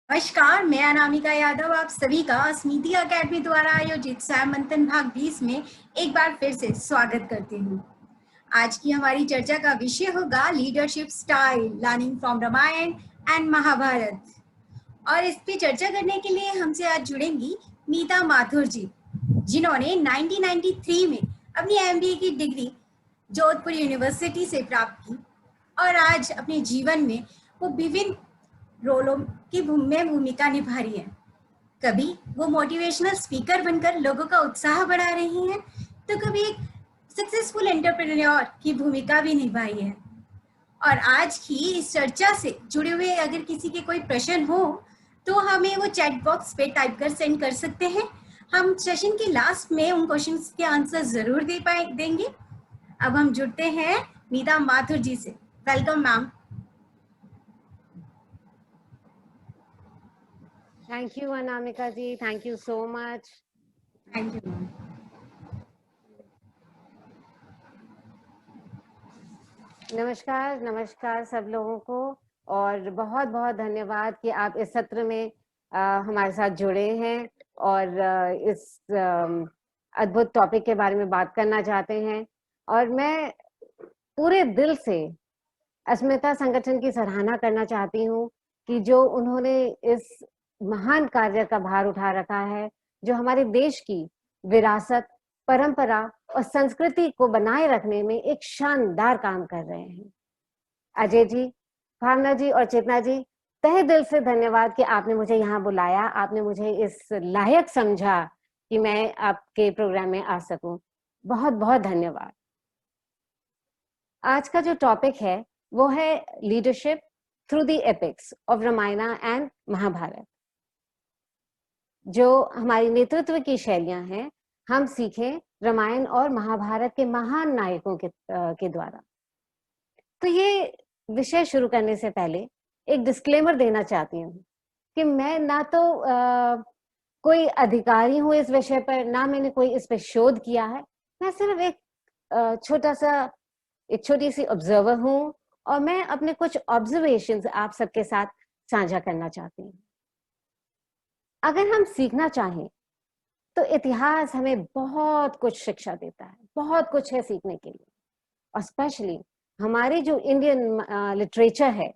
नमस्कार, मैं अनामिका यादव आप सभी का स्मिति अकेडमी द्वारा आयोजित साय मंथन भाग 20 में एक बार फिर से स्वागत करती हूँ। आज की हमारी चर्चा का विषय होगा leadership style learning from Ramayana and Mahabharata. और इस पे चर्चा करने के लिए हमसे आज जुड़ेंगी नीता माथुर जी, जिन्होंने 1993 में अपनी एमबीए की डिग्री जोधपुर यूनिवर्सिटी से प्राप्त की और आज अपने जीवन में वो विभिन्न रोलों की भूमिका निभा रही है। कभी वो मोटिवेशनल स्पीकर बनकर लोगों का उत्साह बढ़ा रही हैं, तो कभी एक सक्सेसफुल एंटरप्रेन्योर की भूमिका भी निभाई है। और आज की इस चर्चा से जुड़े हुए अगर किसी के कोई प्रश्न हो तो हमें वो चैट बॉक्स पे टाइप कर सेंड कर सकते हैं। हम सेशन के लास्ट में उन क्वेश्चंस के आंसर जरूर देंगे। अब हम जुड़ते हैं नीता माथुर जी से। Welcome ma'am. Thank you, Anamika ji. Thank you so much. Thank you ma'am. नमस्कार सब लोगों को और बहुत बहुत धन्यवाद कि आप इस सत्र में हमारे साथ जुड़े हैं और इस अद्भुत टॉपिक के बारे में बात करना चाहते हैं। और मैं पूरे दिल से अस्मिता संगठन की सराहना करना चाहती हूँ कि जो उन्होंने इस महान कार्य का भार उठा रखा है, जो हमारे देश की विरासत, परंपरा और संस्कृति को बनाए रखने में एक शानदार काम कर रहे हैं। अजय जी, भावना जी और चेतना जी, तहे दिल से धन्यवाद कि आपने मुझे यहाँ बुलाया, आपने मुझे इस लायक समझा कि मैं आपके प्रोग्राम में आ सकूं। बहुत बहुत धन्यवाद। आज का जो टॉपिक है वो है leadership through the epics of Ramayana and Mahabharata. जो हमारी नेतृत्व की शैलियां हैं, हम सीखें रामायण और महाभारत के महान नायकों के द्वारा। तो ये विषय शुरू करने से पहले एक डिस्क्लेमर देना चाहती हूँ कि मैं ना तो कोई अधिकारी हूँ इस विषय पर, ना मैंने कोई इस पर शोध किया है। मैं सिर्फ एक छोटी सी ऑब्जर्वर हूँ और मैं अपने कुछ ऑब्जर्वेशंस आप सबके साथ साझा करना चाहती हूँ। अगर हम सीखना चाहें तो इतिहास हमें बहुत कुछ शिक्षा देता है, बहुत कुछ है सीखने के लिए। और स्पेशली हमारी जो इंडियन लिटरेचर है,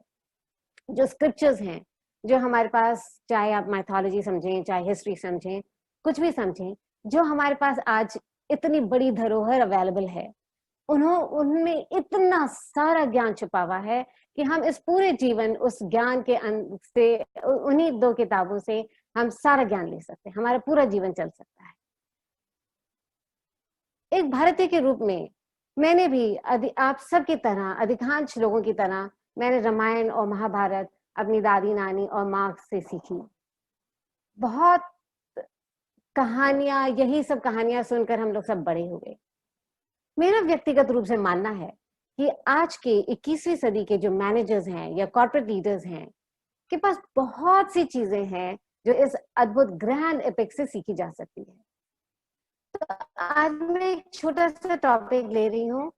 जो स्क्रिप्चर्स हैं, जो हमारे पास, चाहे आप माइथोलॉजी समझें, चाहे हिस्ट्री समझें, कुछ भी समझें, जो हमारे पास आज इतनी बड़ी धरोहर अवेलेबल है, उनमें इतना सारा ज्ञान छुपा हुआ है कि हम इस पूरे जीवन उस ज्ञान के से, उन्हीं दो किताबों से हम सारा ज्ञान ले सकते हैं, हमारा पूरा जीवन चल सकता है। एक भारतीय के रूप में मैंने भी आप सबकी तरह, अधिकांश लोगों की तरह, मैंने रामायण और महाभारत अपनी दादी नानी और माँ से सीखी। बहुत कहानियां, यही सब कहानियां सुनकर हम लोग सब बड़े हुए। मेरा व्यक्तिगत रूप से मानना है कि आज के 21वीं सदी के जो मैनेजर्स हैं या कॉर्पोरेट लीडर्स हैं, के पास बहुत सी चीजें हैं जो इस अद्भुत ग्रैंड एपिक से सीखी जा सकती है। तो आज मैं एक छोटा सा टॉपिक ले रही हूँ,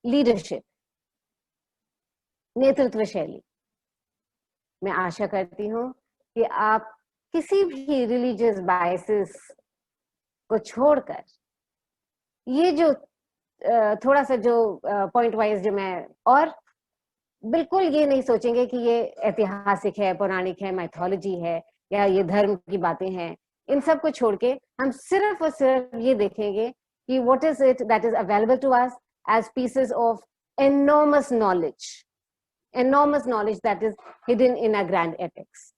लीडरशिप, नेतृत्व शैली। मैं आशा करती हूँ कि आप किसी भी रिलीजियस बायसेस को छोड़कर ये जो थोड़ा सा जो पॉइंट वाइज जो मैं, और बिल्कुल ये नहीं सोचेंगे कि ये ऐतिहासिक है, पौराणिक है, माइथोलॉजी है या ये धर्म की बातें हैं। इन सब को छोड़ के हम सिर्फ और सिर्फ ये देखेंगे कि what is it that is available to us as pieces of enormous knowledge, enormous knowledge that is hidden in a grand epics.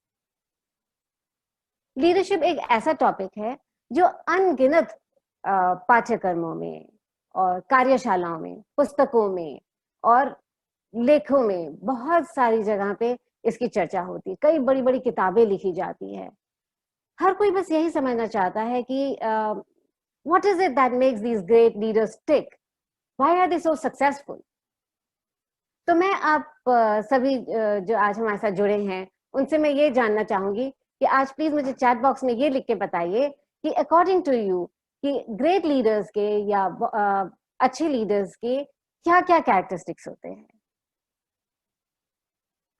Leadership एक ऐसा टॉपिक है जो अनगिनत पाठ्यक्रमों में और कार्यशालाओं में, पुस्तकों में और लेखों में, बहुत सारी जगह पे इसकी चर्चा होती है। कई बड़ी बड़ी किताबें लिखी जाती है। हर कोई बस यही समझना चाहता है कि what is it that makes these great leaders tick, why are they so successful. तो मैं आप सभी जो आज हमारे साथ जुड़े हैं, उनसे मैं ये जानना चाहूंगी कि आज प्लीज मुझे चैट बॉक्स में ये लिख के बताइए कि अकॉर्डिंग टू यू कि ग्रेट लीडर्स के या अच्छे लीडर्स के क्या क्या कैरेक्टरिस्टिक्स होते हैं।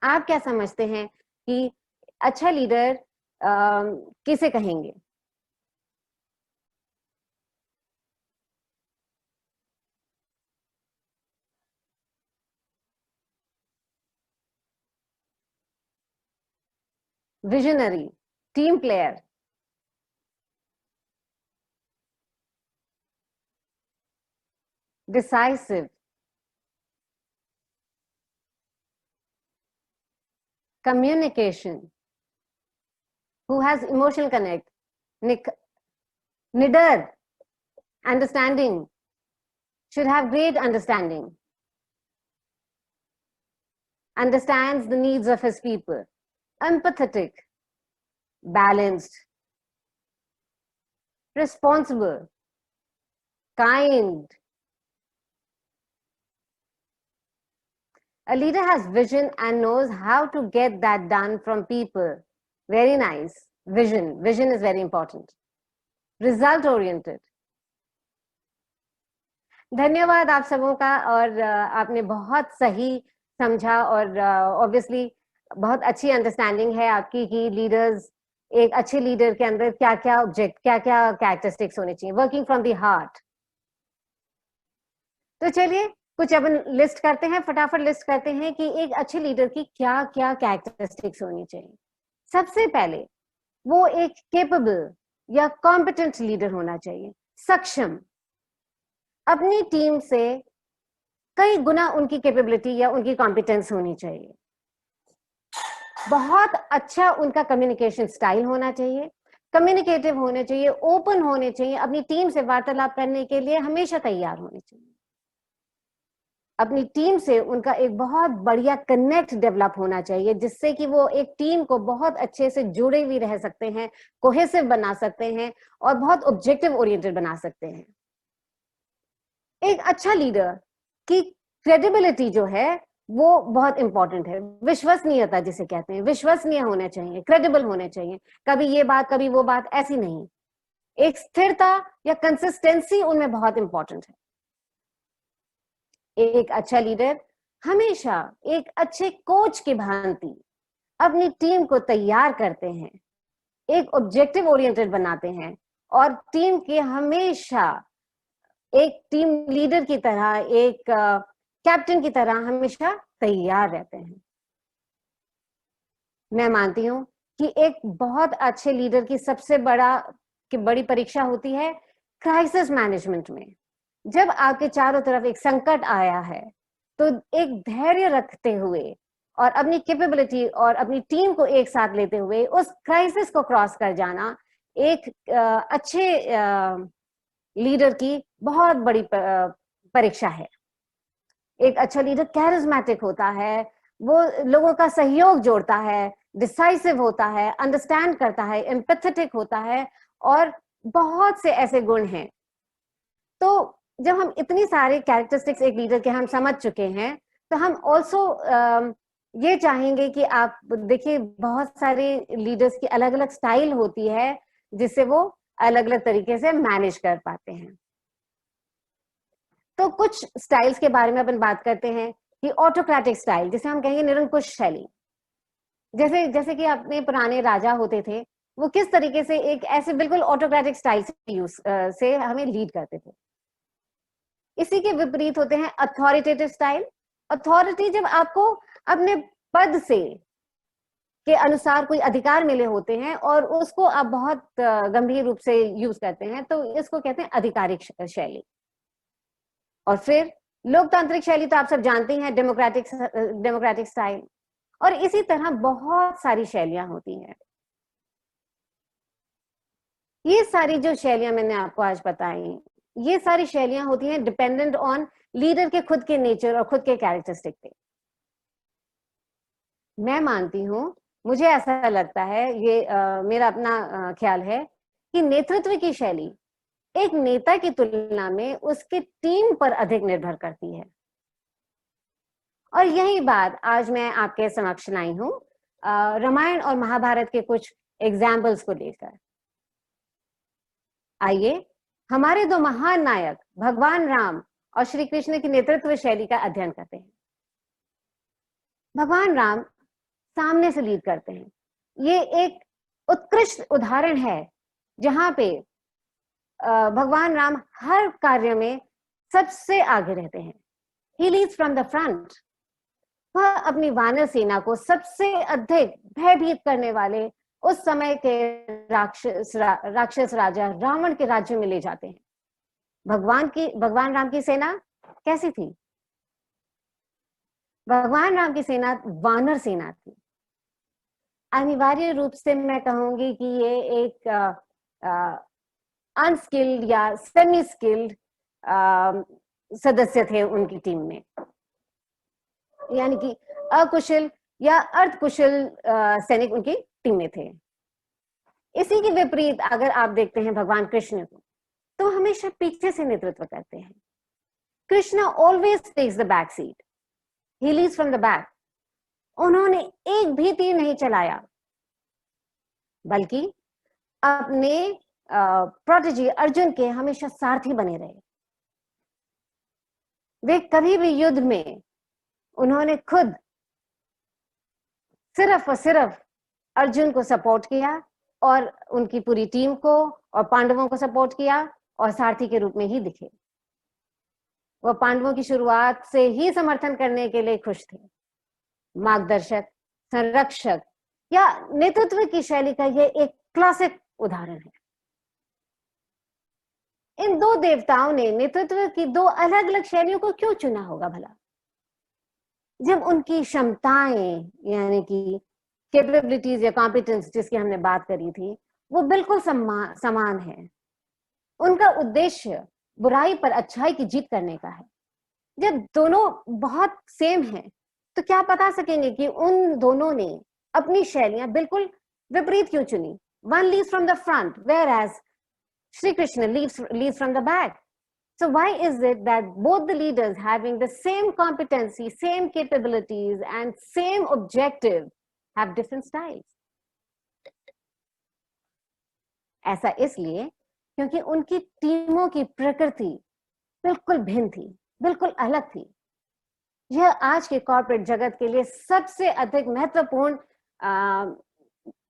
आप क्या समझते हैं कि अच्छा लीडर किसे कहेंगे? Visionary, team player, decisive, communication, who has emotional connect, nidar, understanding, should have great understanding, understands the needs of his people, empathetic, balanced, responsible, kind. A leader has vision and knows how to get that done from people. Very nice. Vision. Vision is very important. Result oriented. धन्यवाद आप सबों का, और आपने बहुत सही समझा, और ऑब्वियसली बहुत अच्छी अंडरस्टैंडिंग है आपकी कि लीडर्स, एक अच्छे लीडर के अंदर क्या क्या ऑब्जेक्ट, क्या क्या कैरेक्टरिस्टिक्स होने चाहिए, वर्किंग फ्रॉम द हार्ट। तो चलिए कुछ अपन लिस्ट करते हैं, फटाफट लिस्ट करते हैं कि एक अच्छे लीडर की क्या क्या कैरेक्टरिस्टिक्स होनी चाहिए। सबसे पहले वो एक केपेबल या कॉम्पिटेंट लीडर होना चाहिए, सक्षम, अपनी टीम से कई गुना उनकी कैपेबिलिटी या उनकी कॉम्पिटेंस होनी चाहिए। बहुत अच्छा उनका कम्युनिकेशन स्टाइल होना चाहिए, कम्युनिकेटिव होने चाहिए, ओपन होने चाहिए, अपनी टीम से वार्तालाप करने के लिए हमेशा तैयार होने चाहिए। अपनी टीम से उनका एक बहुत बढ़िया कनेक्ट डेवलप होना चाहिए, जिससे कि वो एक टीम को बहुत अच्छे से जुड़े हुए रह सकते हैं, कोहेसिव बना सकते हैं और बहुत ऑब्जेक्टिव ओरिएंटेड बना सकते हैं। एक अच्छा लीडर की क्रेडिबिलिटी जो है वो बहुत इंपॉर्टेंट है, विश्वसनीयता जिसे कहते हैं, विश्वसनीय होने चाहिए, क्रेडिबल होने चाहिए, कभी ये बात कभी वो बात, ऐसी नहीं। एक स्थिरता या कंसिस्टेंसी उनमें बहुत इंपॉर्टेंट है। एक अच्छा लीडर हमेशा एक अच्छे कोच की भांति अपनी टीम को तैयार करते हैं, एक ऑब्जेक्टिव ओरिएंटेड बनाते हैं और टीम के हमेशा एक टीम लीडर की तरह, एक कैप्टन की तरह हमेशा तैयार रहते हैं। मैं मानती हूं कि एक बहुत अच्छे लीडर की सबसे बड़ी परीक्षा होती है क्राइसिस मैनेजमेंट में। जब आपके चारों तरफ एक संकट आया है तो एक धैर्य रखते हुए और अपनी कैपेबिलिटी और अपनी टीम को एक साथ लेते हुए उस क्राइसिस को क्रॉस कर जाना एक अच्छे लीडर की बहुत बड़ी परीक्षा है। एक अच्छा लीडर कैरिज्मेटिक होता है, वो लोगों का सहयोग जोड़ता है, डिसाइसिव होता है, अंडरस्टैंड करता है, एम्पैथेटिक होता है और बहुत से ऐसे गुण हैं। तो जब हम इतनी सारे कैरेक्टरिस्टिक्स एक लीडर के हम समझ चुके हैं तो हम ऑल्सो ये चाहेंगे कि आप देखिए बहुत सारे लीडर्स की अलग अलग स्टाइल होती है जिससे वो अलग अलग तरीके से मैनेज कर पाते हैं। तो कुछ स्टाइल्स के बारे में अपन बात करते हैं कि ऑटोक्रेटिक स्टाइल, जिसे हम कहेंगे निरंकुश शैली। जैसे कि अपने पुराने राजा होते थे, वो किस तरीके से एक ऐसे बिल्कुल ऑटोक्रेटिक स्टाइल से हमें लीड करते थे। इसी के विपरीत होते हैं अथॉरिटेटिव स्टाइल। अथॉरिटी जब आपको अपने पद से के अनुसार कोई अधिकार मिले होते हैं और उसको आप बहुत गंभीर रूप से यूज करते हैं, तो इसको कहते हैं आधिकारिक शैली। और फिर लोकतांत्रिक शैली तो आप सब जानते हैं, डेमोक्रेटिक स्टाइल। और इसी तरह बहुत सारी शैलियां होती हैं। ये सारी जो शैलियां मैंने आपको आज बताई, ये सारी शैलियां होती हैं डिपेंडेंट ऑन लीडर के खुद के नेचर और खुद के कैरेक्टरिस्टिक पे। मैं मानती हूं, मुझे ऐसा लगता है, ये मेरा अपना ख्याल है कि नेतृत्व की शैली एक नेता की तुलना में उसके टीम पर अधिक निर्भर करती है। और यही बात आज मैं आपके समक्ष लाई हूं रामायण और महाभारत के कुछ एग्जाम्पल्स को लेकर। आइए हमारे दो महान नायक भगवान राम और श्री कृष्ण की नेतृत्व शैली का अध्ययन करते हैं। भगवान राम सामने से लीड करते हैं, ये एक उत्कृष्ट उदाहरण है जहां पे भगवान राम हर कार्य में सबसे आगे रहते हैं। ही लीड्स फ्रॉम द फ्रंट। वह अपनी वानर सेना को सबसे अधिक भयभीत करने वाले उस समय के राक्षस राजा रावण के राज्य में ले जाते हैं। भगवान राम की सेना कैसी थी? भगवान राम की सेना वानर सेना थी। अनिवार्य रूप से मैं कहूंगी कि ये एक अनस्किल्ड या सेमी स्किल्ड सदस्य थे उनकी टीम में, यानी कि अकुशल या अर्धकुशल सैनिक उनकी टीम में थे। इसी के विपरीत अगर आप देखते हैं भगवान कृष्ण को, तो हमेशा पीछे से नेतृत्व करते हैं। Krishna always takes the back seat, he leads from the back. उन्होंने एक भी तीर नहीं चलाया, बल्कि अपने प्रोटेजी अर्जुन के हमेशा सारथी बने रहे। वे कभी भी युद्ध में उन्होंने खुद सिर्फ और सिर्फ अर्जुन को सपोर्ट किया और उनकी पूरी टीम को और पांडवों को सपोर्ट किया और सारथी के रूप में ही दिखे। वह पांडवों की शुरुआत से ही समर्थन करने के लिए खुश थे। मार्गदर्शक, संरक्षक या नेतृत्व की शैली का यह एक क्लासिक उदाहरण है। इन दो देवताओं ने नेतृत्व की दो अलग अलग शैलियों को क्यों चुना होगा भला, जब उनकी क्षमताएं यानी कि कैपेबिलिटीज या कॉम्पिटेंस जिसकी हमने बात करी थी वो बिल्कुल समान है। उनका उद्देश्य बुराई पर अच्छाई की जीत करने का है। जब दोनों बहुत सेम हैं, तो क्या बता सकेंगे कि उन दोनों ने अपनी शैलियां बिल्कुल विपरीत क्यों चुनी? One leads from the front, whereas Shri Krishna leads from the back. So why is it that both the leaders having the same competency, same capabilities and same objective have different styles? ऐसा इसलिए क्योंकि उनकी टीमों की प्रकृति बिल्कुल भिन्न थी, बिल्कुल अलग थी। यह आज के कॉर्पोरेट जगत के लिए सबसे अधिक महत्वपूर्ण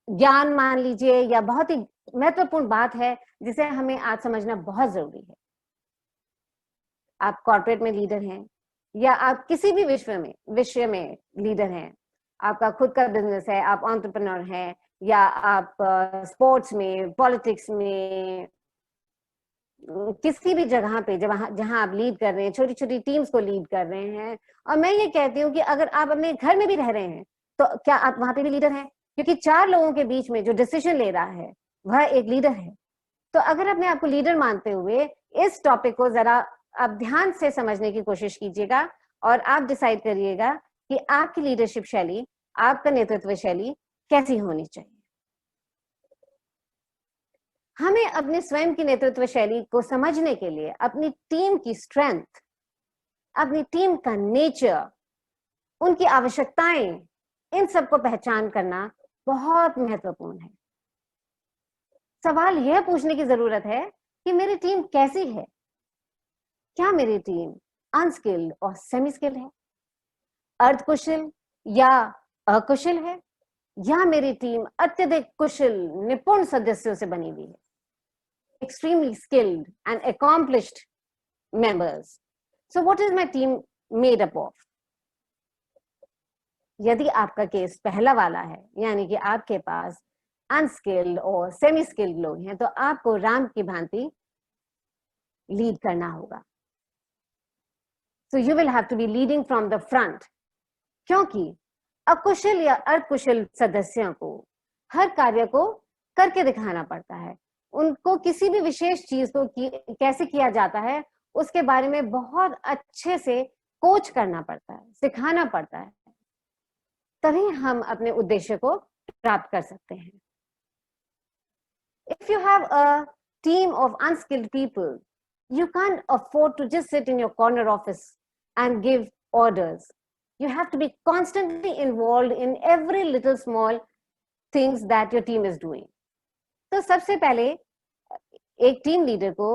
ज्ञान मान लीजिए या बहुत ही महत्वपूर्ण बात है जिसे हमें आज समझना बहुत जरूरी है। आप कॉर्पोरेट में लीडर हैं या आप किसी भी विषय में लीडर हैं, आपका खुद का बिजनेस है, आप एंटरप्रेन्योर हैं या आप स्पोर्ट्स में, पॉलिटिक्स में, किसी भी जगह पे जहां आप लीड कर रहे हैं, छोटी छोटी टीम्स को लीड कर रहे हैं। और मैं ये कहती हूँ कि अगर आप अपने घर में भी रह रहे हैं तो क्या आप वहां पे भी लीडर हैं? क्योंकि 4 लोगों के बीच में जो डिसीजन ले रहा है वह एक लीडर है। तो अगर अपने आप को लीडर मानते हुए इस टॉपिक को जरा आप ध्यान से समझने की कोशिश कीजिएगा और आप डिसाइड करिएगा कि आपकी लीडरशिप शैली, आपका नेतृत्व शैली कैसी होनी चाहिए। हमें अपने स्वयं की नेतृत्व शैली को समझने के लिए अपनी टीम की स्ट्रेंथ, अपनी टीम का नेचर, उनकी आवश्यकताएं, इन सबको पहचान करना बहुत महत्वपूर्ण है। सवाल यह पूछने की जरूरत है कि मेरी टीम कैसी है? क्या मेरी टीम अनस्किल्ड और सेमी स्किल्ड है, अर्धकुशल या अकुशल है, या मेरी टीम अत्यधिक कुशल निपुण सदस्यों से बनी हुई है, extremely skilled and accomplished members? So what is my team made up of? यदि आपका केस पहला वाला है, यानी कि आपके पास अनस्किल्ड और सेमी स्किल्ड लोग हैं, तो आपको राम की भांति लीड करना होगा। So you will have to be leading from the front, क्योंकि अकुशल या अर्धकुशल सदस्यों को हर कार्य को करके दिखाना पड़ता है। उनको किसी भी विशेष चीज को कैसे किया जाता है उसके बारे में बहुत अच्छे से कोच करना पड़ता है, सिखाना पड़ता है, तभी हम अपने उद्देश्य को प्राप्त कर सकते हैं। If you have a team of unskilled people, you can't afford to just sit in your corner office and give orders. You have to be constantly involved in every little small things that your team is doing. तो सबसे पहले एक team leader को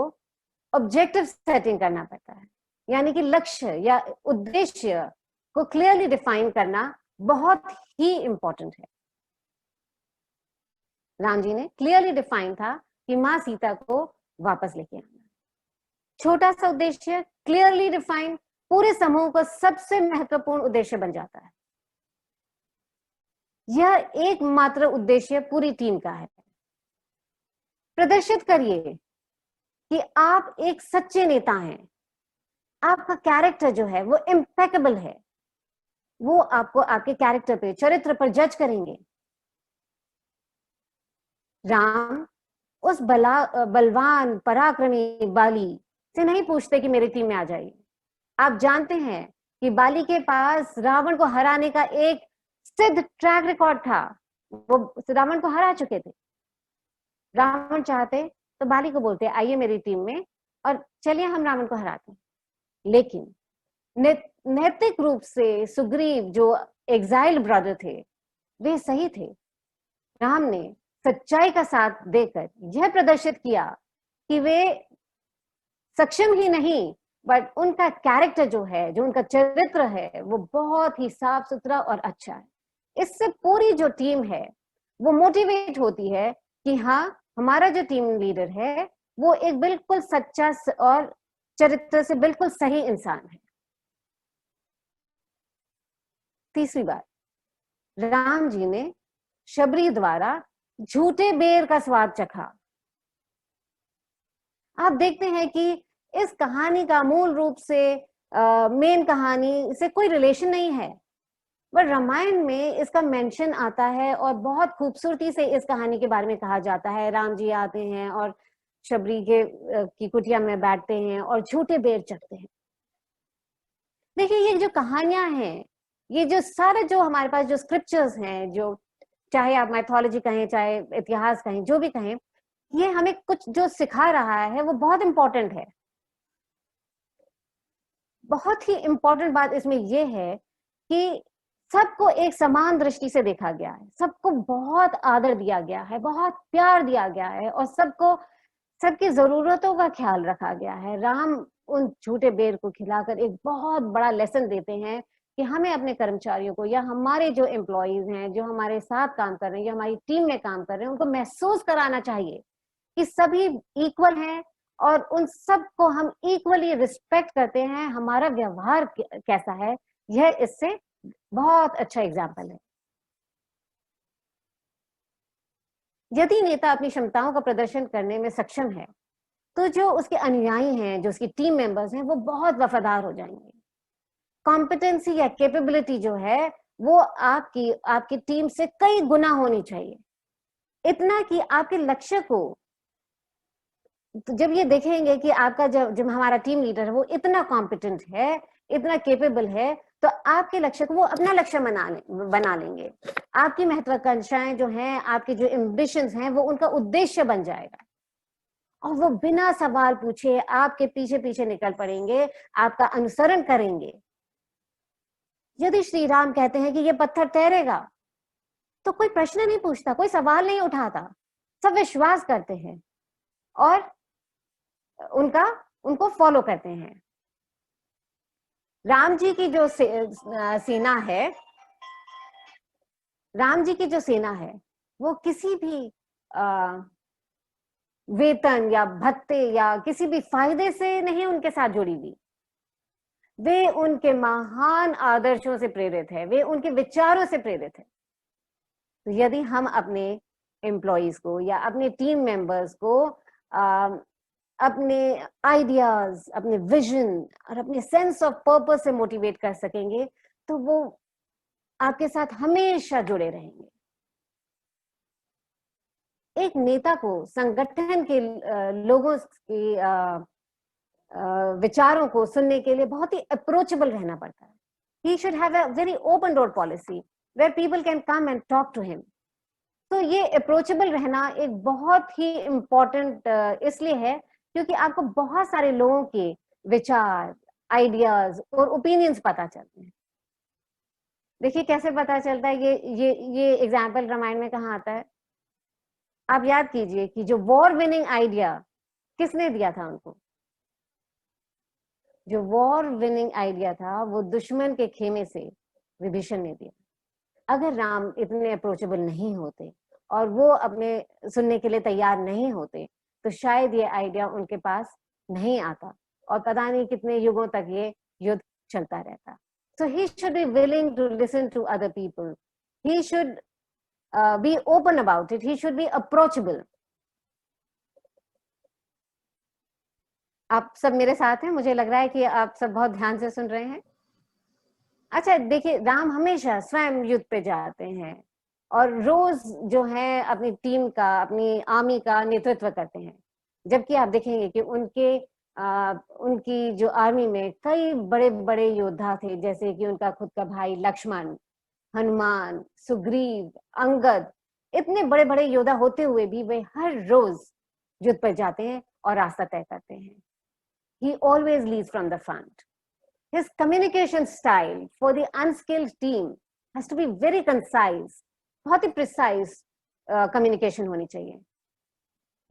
objective setting करना पड़ता है, यानी कि लक्ष्य या उद्देश्य को क्लियरली डिफाइन करना बहुत ही इंपॉर्टेंट है। राम जी ने क्लियरली डिफाइन था कि माँ सीता को वापस लेके आना। छोटा सा उद्देश्य क्लियरली डिफाइन पूरे समूह का सबसे महत्वपूर्ण उद्देश्य बन जाता है। यह एकमात्र उद्देश्य पूरी टीम का है। प्रदर्शित करिए कि आप एक सच्चे नेता हैं। आपका कैरेक्टर जो है वो इम्पेकेबल है। वो आपको आपके कैरेक्टर पे, चरित्र पर जज करेंगे। राम उस बलवान पराक्रमी बाली से नहीं पूछते कि मेरी टीम में आ जाइए। आप जानते हैं कि बाली के पास रावण को हराने का एक सिद्ध ट्रैक रिकॉर्ड था। वो रावण को हरा चुके थे। रावण चाहते तो बाली को बोलते आइए मेरी टीम में और चलिए हम रावण को हराते। लेकिन नैतिक रूप से सुग्रीव जो एग्जाइल ब्रदर थे वे सही थे। राम ने सच्चाई का साथ देकर यह प्रदर्शित किया कि वे सक्षम ही नहीं बट उनका कैरेक्टर जो है, जो उनका चरित्र है, वो बहुत ही साफ सुथरा और अच्छा है। इससे पूरी जो टीम है वो मोटिवेट होती है कि हाँ, हमारा जो टीम लीडर है वो एक बिल्कुल सच्चा और चरित्र से बिल्कुल सही इंसान है। तीसरी बात, राम जी ने शबरी द्वारा झूठे बेर का स्वाद चखा। आप देखते हैं कि इस कहानी का मूल रूप से मेन कहानी से कोई रिलेशन नहीं है, पर रामायण में इसका मेंशन आता है और बहुत खूबसूरती से इस कहानी के बारे में कहा जाता है। राम जी आते हैं और शबरी के की कुटिया में बैठते हैं और झूठे बेर चखते हैं। देखिए, ये जो कहानियां हैं, ये जो सारे जो हमारे पास जो स्क्रिप्चर्स हैं, जो चाहे आप माइथोलॉजी कहें, चाहे इतिहास कहें, जो भी कहें, ये हमें कुछ जो सिखा रहा है वो बहुत इंपॉर्टेंट है। बहुत ही इंपॉर्टेंट बात इसमें ये है कि सबको एक समान दृष्टि से देखा गया है, सबको बहुत आदर दिया गया है, बहुत प्यार दिया गया है और सबको सबकी जरूरतों का ख्याल रखा गया है। राम उन झूठे बेर को खिलाकर एक बहुत बड़ा लेसन देते हैं कि हमें अपने कर्मचारियों को या हमारे जो एम्प्लॉयज हैं, जो हमारे साथ काम कर रहे हैं या हमारी टीम में काम कर रहे हैं, उनको महसूस कराना चाहिए कि सभी इक्वल हैं और उन सबको हम इक्वली रिस्पेक्ट करते हैं। हमारा व्यवहार कैसा है, यह इससे बहुत अच्छा एग्जाम्पल है। यदि नेता अपनी क्षमताओं का प्रदर्शन करने में सक्षम है तो जो उसके अनुयायी हैं, जो उसकी टीम मेंबर्स हैं, वो बहुत वफादार हो जाएंगे। कॉम्पिटेंसी या कैपेबिलिटी जो है वो आपकी टीम से कई गुना होनी चाहिए। इतना कि आपके लक्ष्य को जब ये देखेंगे कि आपका जब हमारा टीम लीडर है वो इतना कॉम्पिटेंट है, इतना केपेबल है, तो आपके लक्ष्य को वो अपना लक्ष्य बना लेंगे। आपकी महत्वाकांक्षाएं जो हैं, आपके जो एम्बिशंस हैं, वो उनका उद्देश्य बन जाएगा और वो बिना सवाल पूछे आपके पीछे पीछे निकल पड़ेंगे, आपका अनुसरण करेंगे। यदि श्री राम कहते हैं कि ये पत्थर तैरेगा तो कोई प्रश्न नहीं पूछता, कोई सवाल नहीं उठाता, सब विश्वास करते हैं और उनको फॉलो करते हैं। राम जी की जो सेना है, राम जी की जो सेना है वो किसी भी वेतन या भत्ते या किसी भी फायदे से नहीं उनके साथ जुड़ी हुई। वे उनके महान आदर्शों से प्रेरित है, वे उनके विचारों से प्रेरित है। तो यदि हम अपने एम्प्लॉयज को या अपने टीम मेंबर्स को अपने आइडियाज, अपने विजन और अपने सेंस ऑफ पर्पस से मोटिवेट कर सकेंगे तो वो आपके साथ हमेशा जुड़े रहेंगे। एक नेता को संगठन के लोगों की विचारों को सुनने के लिए बहुत ही अप्रोचेबल रहना पड़ता है। He should have a very open door policy where people can come and talk to him. तो ये अप्रोचेबल रहना एक बहुत ही इम्पोर्टेंट इसलिए है क्योंकि आपको बहुत सारे लोगों के विचार, आइडियाज और ओपिनियंस पता चलते हैं। देखिए कैसे पता चलता है, ये एग्जाम्पल रामायण में कहाँ आता है। आप याद कीजिए कि जो वॉर विनिंग आइडिया किसने दिया था उनको, जो वॉर विनिंग आइडिया था वो दुश्मन के खेमे से विभीषण ने दिया। अगर राम इतने अप्रोचेबल नहीं होते और वो अपने सुनने के लिए तैयार नहीं होते, तो शायद ये आइडिया उनके पास नहीं आता और पता नहीं कितने युगों तक ये युद्ध चलता रहता. So he should be willing to listen to other people. He should be open about it. He should be approachable. आप सब मेरे साथ हैं? मुझे लग रहा है कि आप सब बहुत ध्यान से सुन रहे हैं. अच्छा, देखिए, राम हमेशा स्वयं युद्ध पे जाते हैं और रोज जो है अपनी टीम का, अपनी आर्मी का नेतृत्व करते हैं. जबकि आप देखेंगे कि उनकी जो आर्मी में कई बड़े बड़े योद्धा थे, जैसे कि उनका खुद का भाई लक्ष्मण, हनुमान, सुग्रीव, अंगद. इतने बड़े बड़े योद्धा होते हुए भी वे हर रोज युद्ध पर जाते हैं और रास्ता तय करते हैं. He always leads from the front. His communication style for the unskilled team has to be very concise. बहुत ही precise communication होनी चाहिए.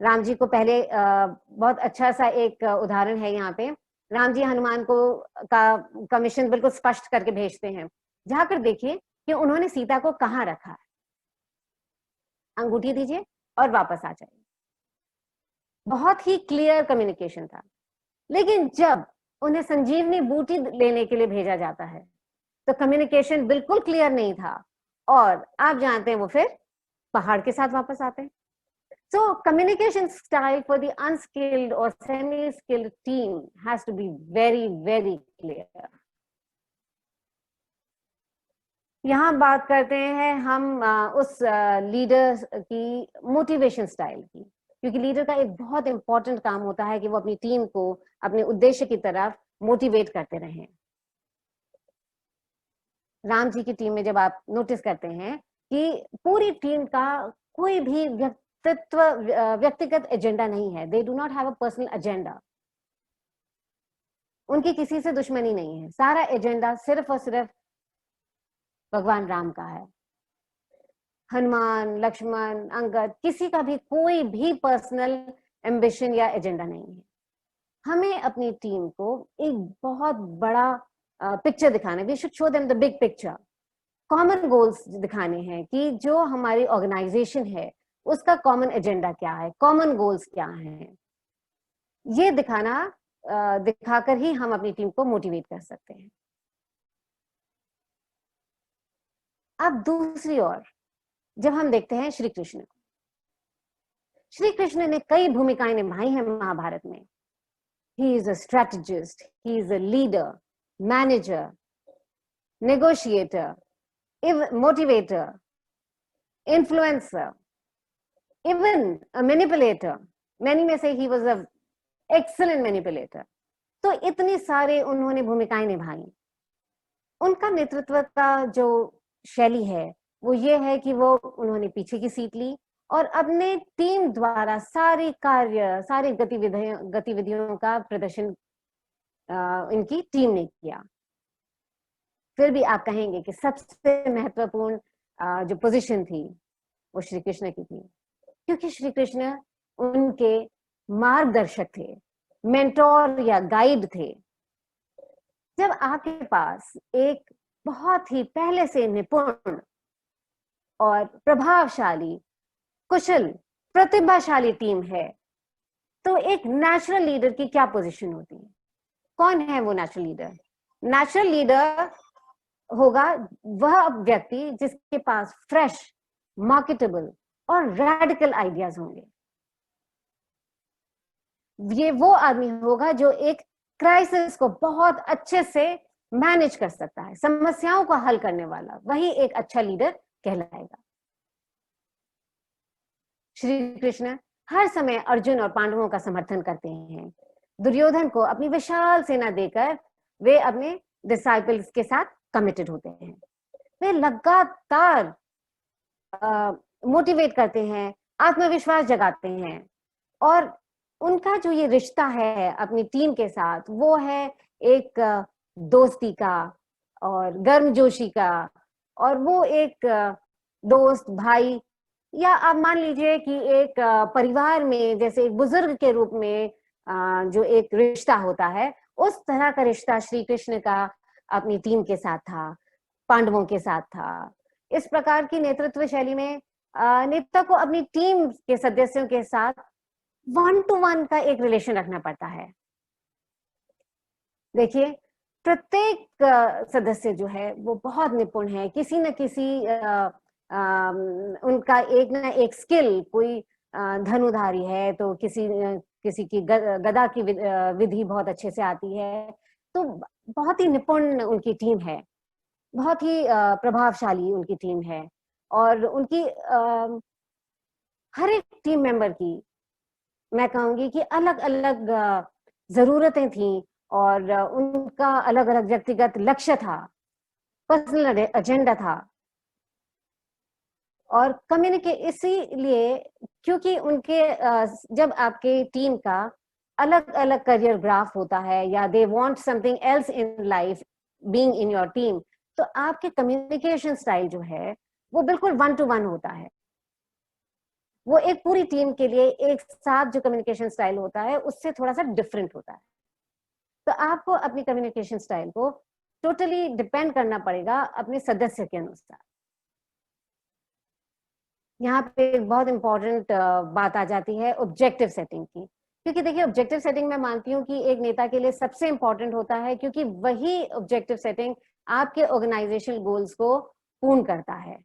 राम जी को पहले बहुत अच्छा सा एक उदाहरण है यहाँ पे. राम जी हनुमान का मिशन बिल्कुल स्पष्ट करके भेजते हैं. जाकर देखिए कि उन्होंने सीता को कहाँ रखा है. अंगूठी दीजिए और वापस आ जाइए. बहुत ही क्लियर कम्युनिकेशन था. लेकिन जब उन्हें संजीवनी बूटी लेने के लिए भेजा जाता है तो कम्युनिकेशन बिल्कुल क्लियर नहीं था और आप जानते हैं वो फिर पहाड़ के साथ वापस आते हैं. So communication style for the unskilled or semi-skilled team has to be very, very clear. यहाँ बात करते हैं हम उस लीडर की मोटिवेशन स्टाइल की, क्योंकि लीडर का एक बहुत इंपॉर्टेंट काम होता है कि वो अपनी टीम को अपने उद्देश्य की तरफ मोटिवेट करते रहें. राम जी की टीम में जब आप नोटिस करते हैं कि पूरी टीम का कोई भी व्यक्तिगत एजेंडा नहीं है. They do not have a personal agenda. उनकी किसी से दुश्मनी नहीं है. सारा एजेंडा सिर्फ और सिर्फ भगवान राम का है. हनुमान, लक्ष्मण, अंगद, किसी का भी कोई भी पर्सनल एम्बिशन या एजेंडा नहीं है. हमें अपनी टीम को एक बहुत बड़ा पिक्चर दिखाना है. We should show them the big picture. Common goals दिखाने हैं कि जो हमारी ऑर्गेनाइजेशन है उसका कॉमन एजेंडा क्या है, कॉमन गोल्स क्या हैं. ये दिखाकर ही हम अपनी टीम को मोटिवेट कर सकते हैं. अब दूसरी ओर जब हम देखते हैं श्री कृष्ण को, श्री कृष्ण ने कई भूमिकाएं निभाई हैं महाभारत में. He is a strategist, he is a leader, manager, negotiator, motivator, influencer, even a manipulator. Many may say he was a excellent manipulator. तो इतनी सारे उन्होंने भूमिकाएं निभाई. उनका नेतृत्व का जो शैली है वो ये है कि वो उन्होंने पीछे की सीट ली और अपने टीम द्वारा सारी गतिविधियों का प्रदर्शन इनकी टीम ने किया. फिर भी आप कहेंगे कि सबसे महत्वपूर्ण जो पोजीशन थी वो श्री कृष्ण की थी, क्योंकि श्री कृष्ण उनके मार्गदर्शक थे, मेंटोर या गाइड थे. जब आपके पास एक बहुत ही पहले से निपुण और प्रभावशाली, कुशल, प्रतिभाशाली टीम है तो एक नेचुरल लीडर की क्या पोजीशन होती है? कौन है वो नेचुरल लीडर? नेचुरल लीडर होगा वह व्यक्ति जिसके पास फ्रेश, मार्केटेबल और रेडिकल आइडियाज होंगे. ये वो आदमी होगा जो एक क्राइसिस को बहुत अच्छे से मैनेज कर सकता है, समस्याओं को हल करने वाला, वही एक अच्छा लीडर कहलाएगा. श्री कृष्ण हर समय अर्जुन और पांडवों का समर्थन करते हैं. दुर्योधन को अपनी विशाल सेना देकर वे अपने डिसाइपल्स के साथ कमिटेड होते हैं. वे लगातार मोटिवेट करते हैं, आत्मविश्वास जगाते हैं और उनका जो ये रिश्ता है अपनी टीम के साथ वो है एक दोस्ती का और गर्मजोशी का. और वो एक दोस्त, भाई, या आप मान लीजिए कि एक परिवार में जैसे एक बुजुर्ग के रूप में जो एक रिश्ता होता है, उस तरह का रिश्ता श्री कृष्ण का अपनी टीम के साथ था, पांडवों के साथ था. इस प्रकार की नेतृत्व शैली में नेता को अपनी टीम के सदस्यों के साथ 1-to-1 का एक रिलेशन रखना पड़ता है। देखिए, प्रत्येक सदस्य जो है वो बहुत निपुण है, किसी न किसी उनका एक ना एक स्किल, कोई धनुधारी है तो किसी की गदा की विधि बहुत अच्छे से आती है, तो बहुत ही निपुण उनकी टीम है, बहुत ही प्रभावशाली उनकी टीम है। और उनकी हर एक टीम मेंबर की मैं कहूंगी कि अलग अलग जरूरतें थी और उनका अलग अलग व्यक्तिगत लक्ष्य था, पर्सनल एजेंडा था। और इसीलिए क्योंकि उनके जब आपके टीम का अलग अलग करियर ग्राफ होता है या they want something else in life being in your team, तो आपके कम्युनिकेशन स्टाइल जो है वो बिल्कुल 1-to-1 होता है। वो एक पूरी टीम के लिए एक साथ जो कम्युनिकेशन स्टाइल होता है उससे थोड़ा सा डिफरेंट होता है। तो आपको अपनी कम्युनिकेशन स्टाइल को टोटली डिपेंड करना पड़ेगा अपने सदस्य के अनुसार। यहाँ पे एक बहुत इंपॉर्टेंट बात आ जाती है ऑब्जेक्टिव सेटिंग की, क्योंकि देखिए ऑब्जेक्टिव सेटिंग मैं मानती हूँ कि एक नेता के लिए सबसे इंपॉर्टेंट होता है, क्योंकि वही ऑब्जेक्टिव सेटिंग आपके ऑर्गेनाइजेशनल गोल्स को पूर्ण करता है।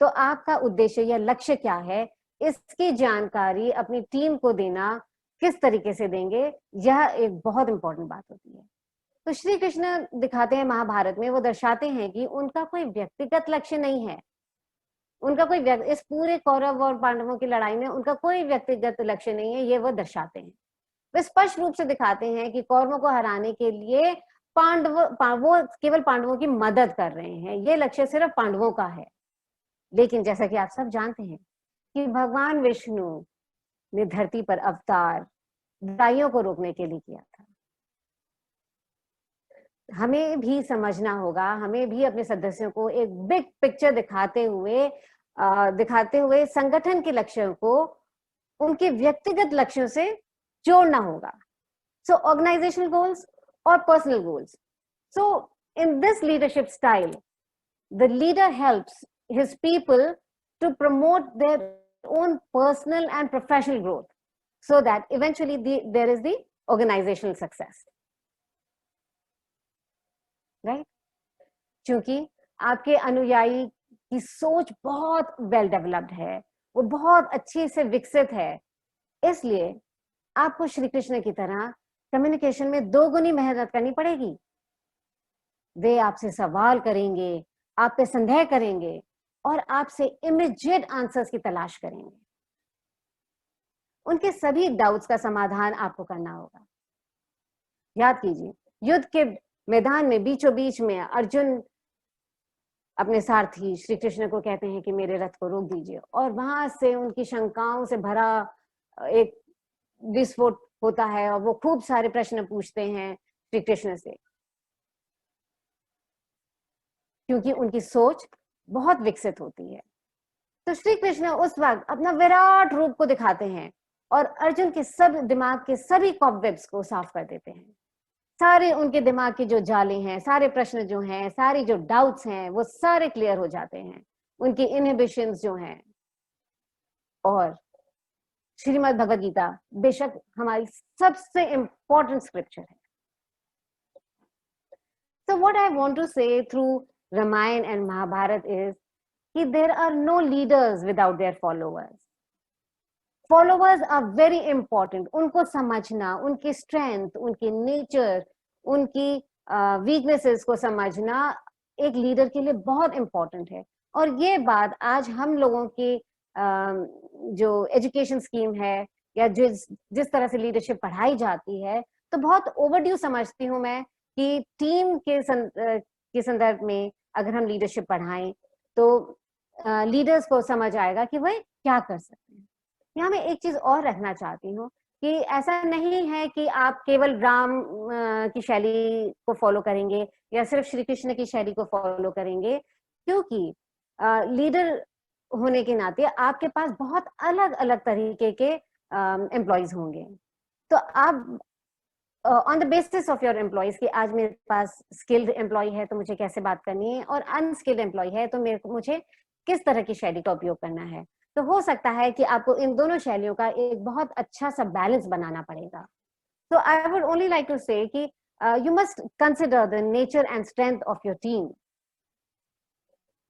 तो आपका उद्देश्य या लक्ष्य क्या है, इसकी जानकारी अपनी टीम को देना किस तरीके से देंगे, यह एक बहुत इंपॉर्टेंट बात होती है। तो श्री कृष्ण दिखाते हैं महाभारत में, वो दर्शाते हैं कि उनका कोई व्यक्तिगत लक्ष्य नहीं है, उनका कोई इस पूरे कौरव और पांडवों की लड़ाई में उनका कोई व्यक्तिगत लक्ष्य नहीं है, ये वो दर्शाते हैं। वे स्पष्ट रूप से दिखाते हैं कि कौरवों को हराने के लिए वो केवल पांडवों की मदद कर रहे हैं, ये लक्ष्य सिर्फ पांडवों का है। लेकिन जैसा कि आप सब जानते हैं कि भगवान विष्णु ने धरती पर अवतार बुराइयों को रोकने के लिए किया था। हमें भी समझना होगा, हमें भी अपने सदस्यों को एक बिग पिक्चर दिखाते हुए संगठन के लक्ष्यों को उनके व्यक्तिगत लक्ष्यों से जोड़ना होगा। सो ऑर्गेनाइजेशनल गोल्स और personal goals. So in this leadership style the leader helps his people to promote their own personal and professional growth so that eventually there is the organizational success, right? क्योंकि आपके अनुयायी की सोच बहुत well developed है, वो बहुत अच्छे से विकसित है, इसलिए आपको श्री कृष्ण की तरह कम्युनिकेशन में दोगुनी मेहनत करनी पड़ेगी। वे आपसे सवाल करेंगे, आप पे संदेह करेंगे और आपसे इमीडिएट आंसर्स की तलाश करेंगे। उनके सभी डाउट्स का समाधान आपको करना होगा। याद कीजिए, युद्ध के मैदान में बीचों बीच में अर्जुन अपने सारथी श्री कृष्ण को कहते हैं कि मेरे रथ को रोक दीजिए, और वहां से उनकी शंकाओं से भरा एक विस्फोट होता है और वो खूब सारे प्रश्न पूछते हैं श्री कृष्ण से, क्योंकि उनकी सोच बहुत विकसित होती है। तो श्री कृष्ण उस वक्त अपना विराट रूप को दिखाते हैं और अर्जुन के सब दिमाग के सभी कॉबवेब्स को साफ कर देते हैं। सारे उनके दिमाग के जो जाले हैं, सारे प्रश्न जो हैं, सारी जो डाउट्स हैं, वो सारे क्लियर हो जाते हैं, उनकी इनहिबिशंस जो हैं। और श्रीमद् भगवद गीता बेशक हमारी सबसे इंपॉर्टेंट स्क्रिप्चर है। So what I want to say through Ramayana and Mahabharata is कि there are no leaders without their followers. Followers are very important. उनको समझना, उनकी strength, उनकी nature, उनकी weaknesses को समझना एक लीडर के लिए बहुत important है। और ये बात आज हम लोगों की जो एजुकेशन स्कीम है या जिस तरह से लीडरशिप पढ़ाई जाती है, तो बहुत ओवरड्यू समझती हूँ मैं कि टीम के संदर्भ में अगर हम लीडरशिप पढ़ाएं तो लीडर्स को समझ आएगा कि वह क्या कर सकते हैं। यहाँ मैं एक चीज और रखना चाहती हूँ कि ऐसा नहीं है कि आप केवल राम की शैली को फॉलो करेंगे या सिर्फ श्री कृष्ण की शैली को फॉलो करेंगे, क्योंकि लीडर होने के नाते आपके पास बहुत अलग अलग तरीके के एम्प्लॉयज होंगे। तो आप on the basis of your employees कि आज मेरे पास स्किल्ड एम्प्लॉय है तो मुझे कैसे बात करनी है, और अनस्किल्ड एम्प्लॉय है तो मुझे किस तरह की शैली का उपयोग करना है, तो हो सकता है कि आपको इन दोनों शैलियों का एक बहुत अच्छा सा बैलेंस बनाना पड़ेगा। तो I would only like to say कि you must consider the nature and strength of your team.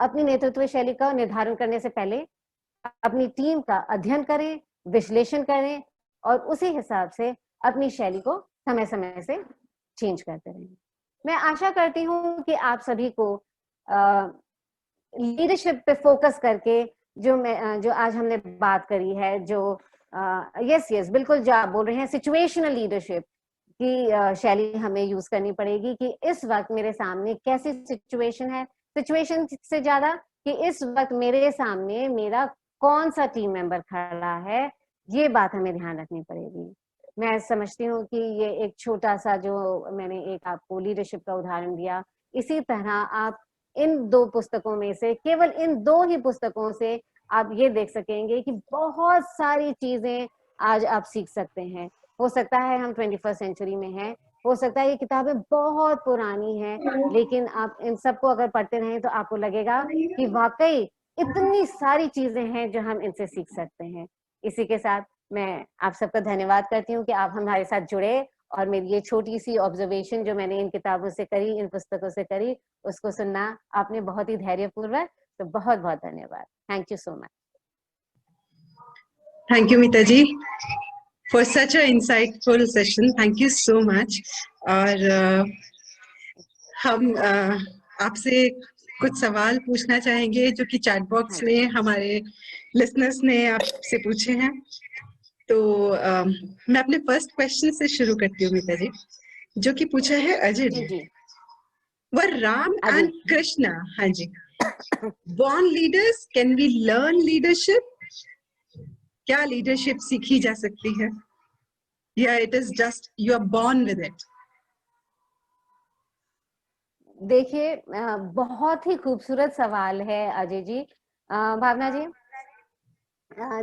अपनी नेतृत्व शैली का निर्धारण करने से पहले अपनी टीम का अध्ययन करें, विश्लेषण करें और उसी हिसाब से अपनी शैली को समय समय से चेंज करते रहें। मैं आशा करती हूँ कि आप सभी को लीडरशिप पे फोकस करके जो आज हमने बात करी है, जो यस बिल्कुल जो आप बोल रहे हैं, सिचुएशनल लीडरशिप की शैली हमें यूज करनी पड़ेगी कि इस वक्त मेरे सामने कैसी सिचुएशन है, सिचुएशन से ज्यादा कि इस वक्त मेरे सामने मेरा कौन सा टीम मेंबर खड़ा है, ये बात हमें ध्यान रखनी पड़ेगी। मैं समझती हूँ कि ये एक छोटा सा जो मैंने एक आपको लीडरशिप का उदाहरण दिया, इसी तरह आप इन 2 पुस्तकों में से, केवल इन 2 ही पुस्तकों से आप ये देख सकेंगे कि बहुत सारी चीजें आज आप सीख सकते हैं। हो सकता है हम 21st सेंचुरी में हैं, हो सकता है ये किताबें बहुत पुरानी हैं, लेकिन आप इन सबको अगर पढ़ते रहें तो आपको लगेगा कि वाकई इतनी सारी चीजें हैं जो हम इनसे सीख सकते हैं। इसी के साथ मैं आप सबका धन्यवाद करती हूँ कि आप हमारे साथ जुड़े और मेरी ये छोटी सी ऑब्जर्वेशन जो मैंने इन किताबों से करी, इन पुस्तकों से करी, उसको सुनना आपने बहुत ही धैर्यपूर्वक। तो बहुत बहुत धन्यवाद। Thank you so much. Thank you Meeta ji for such a insightful session. Thank you so much. और हम आपसे कुछ सवाल पूछना चाहेंगे जो कि चैट बॉक्स में हमारे लिसनर्स ने आपसे पूछे हैं। तो मैं अपने फर्स्ट क्वेश्चन से शुरू करती हूँ मीता जी, जो कि पूछा है अजय जी। वर राम एंड कृष्णा, हाँ जी, born leaders, can we learn leadership? क्या लीडरशिप सीखी जा सकती है या it is just you are born with it? देखिए, बहुत ही खूबसूरत सवाल है अजय जी। भावना जी,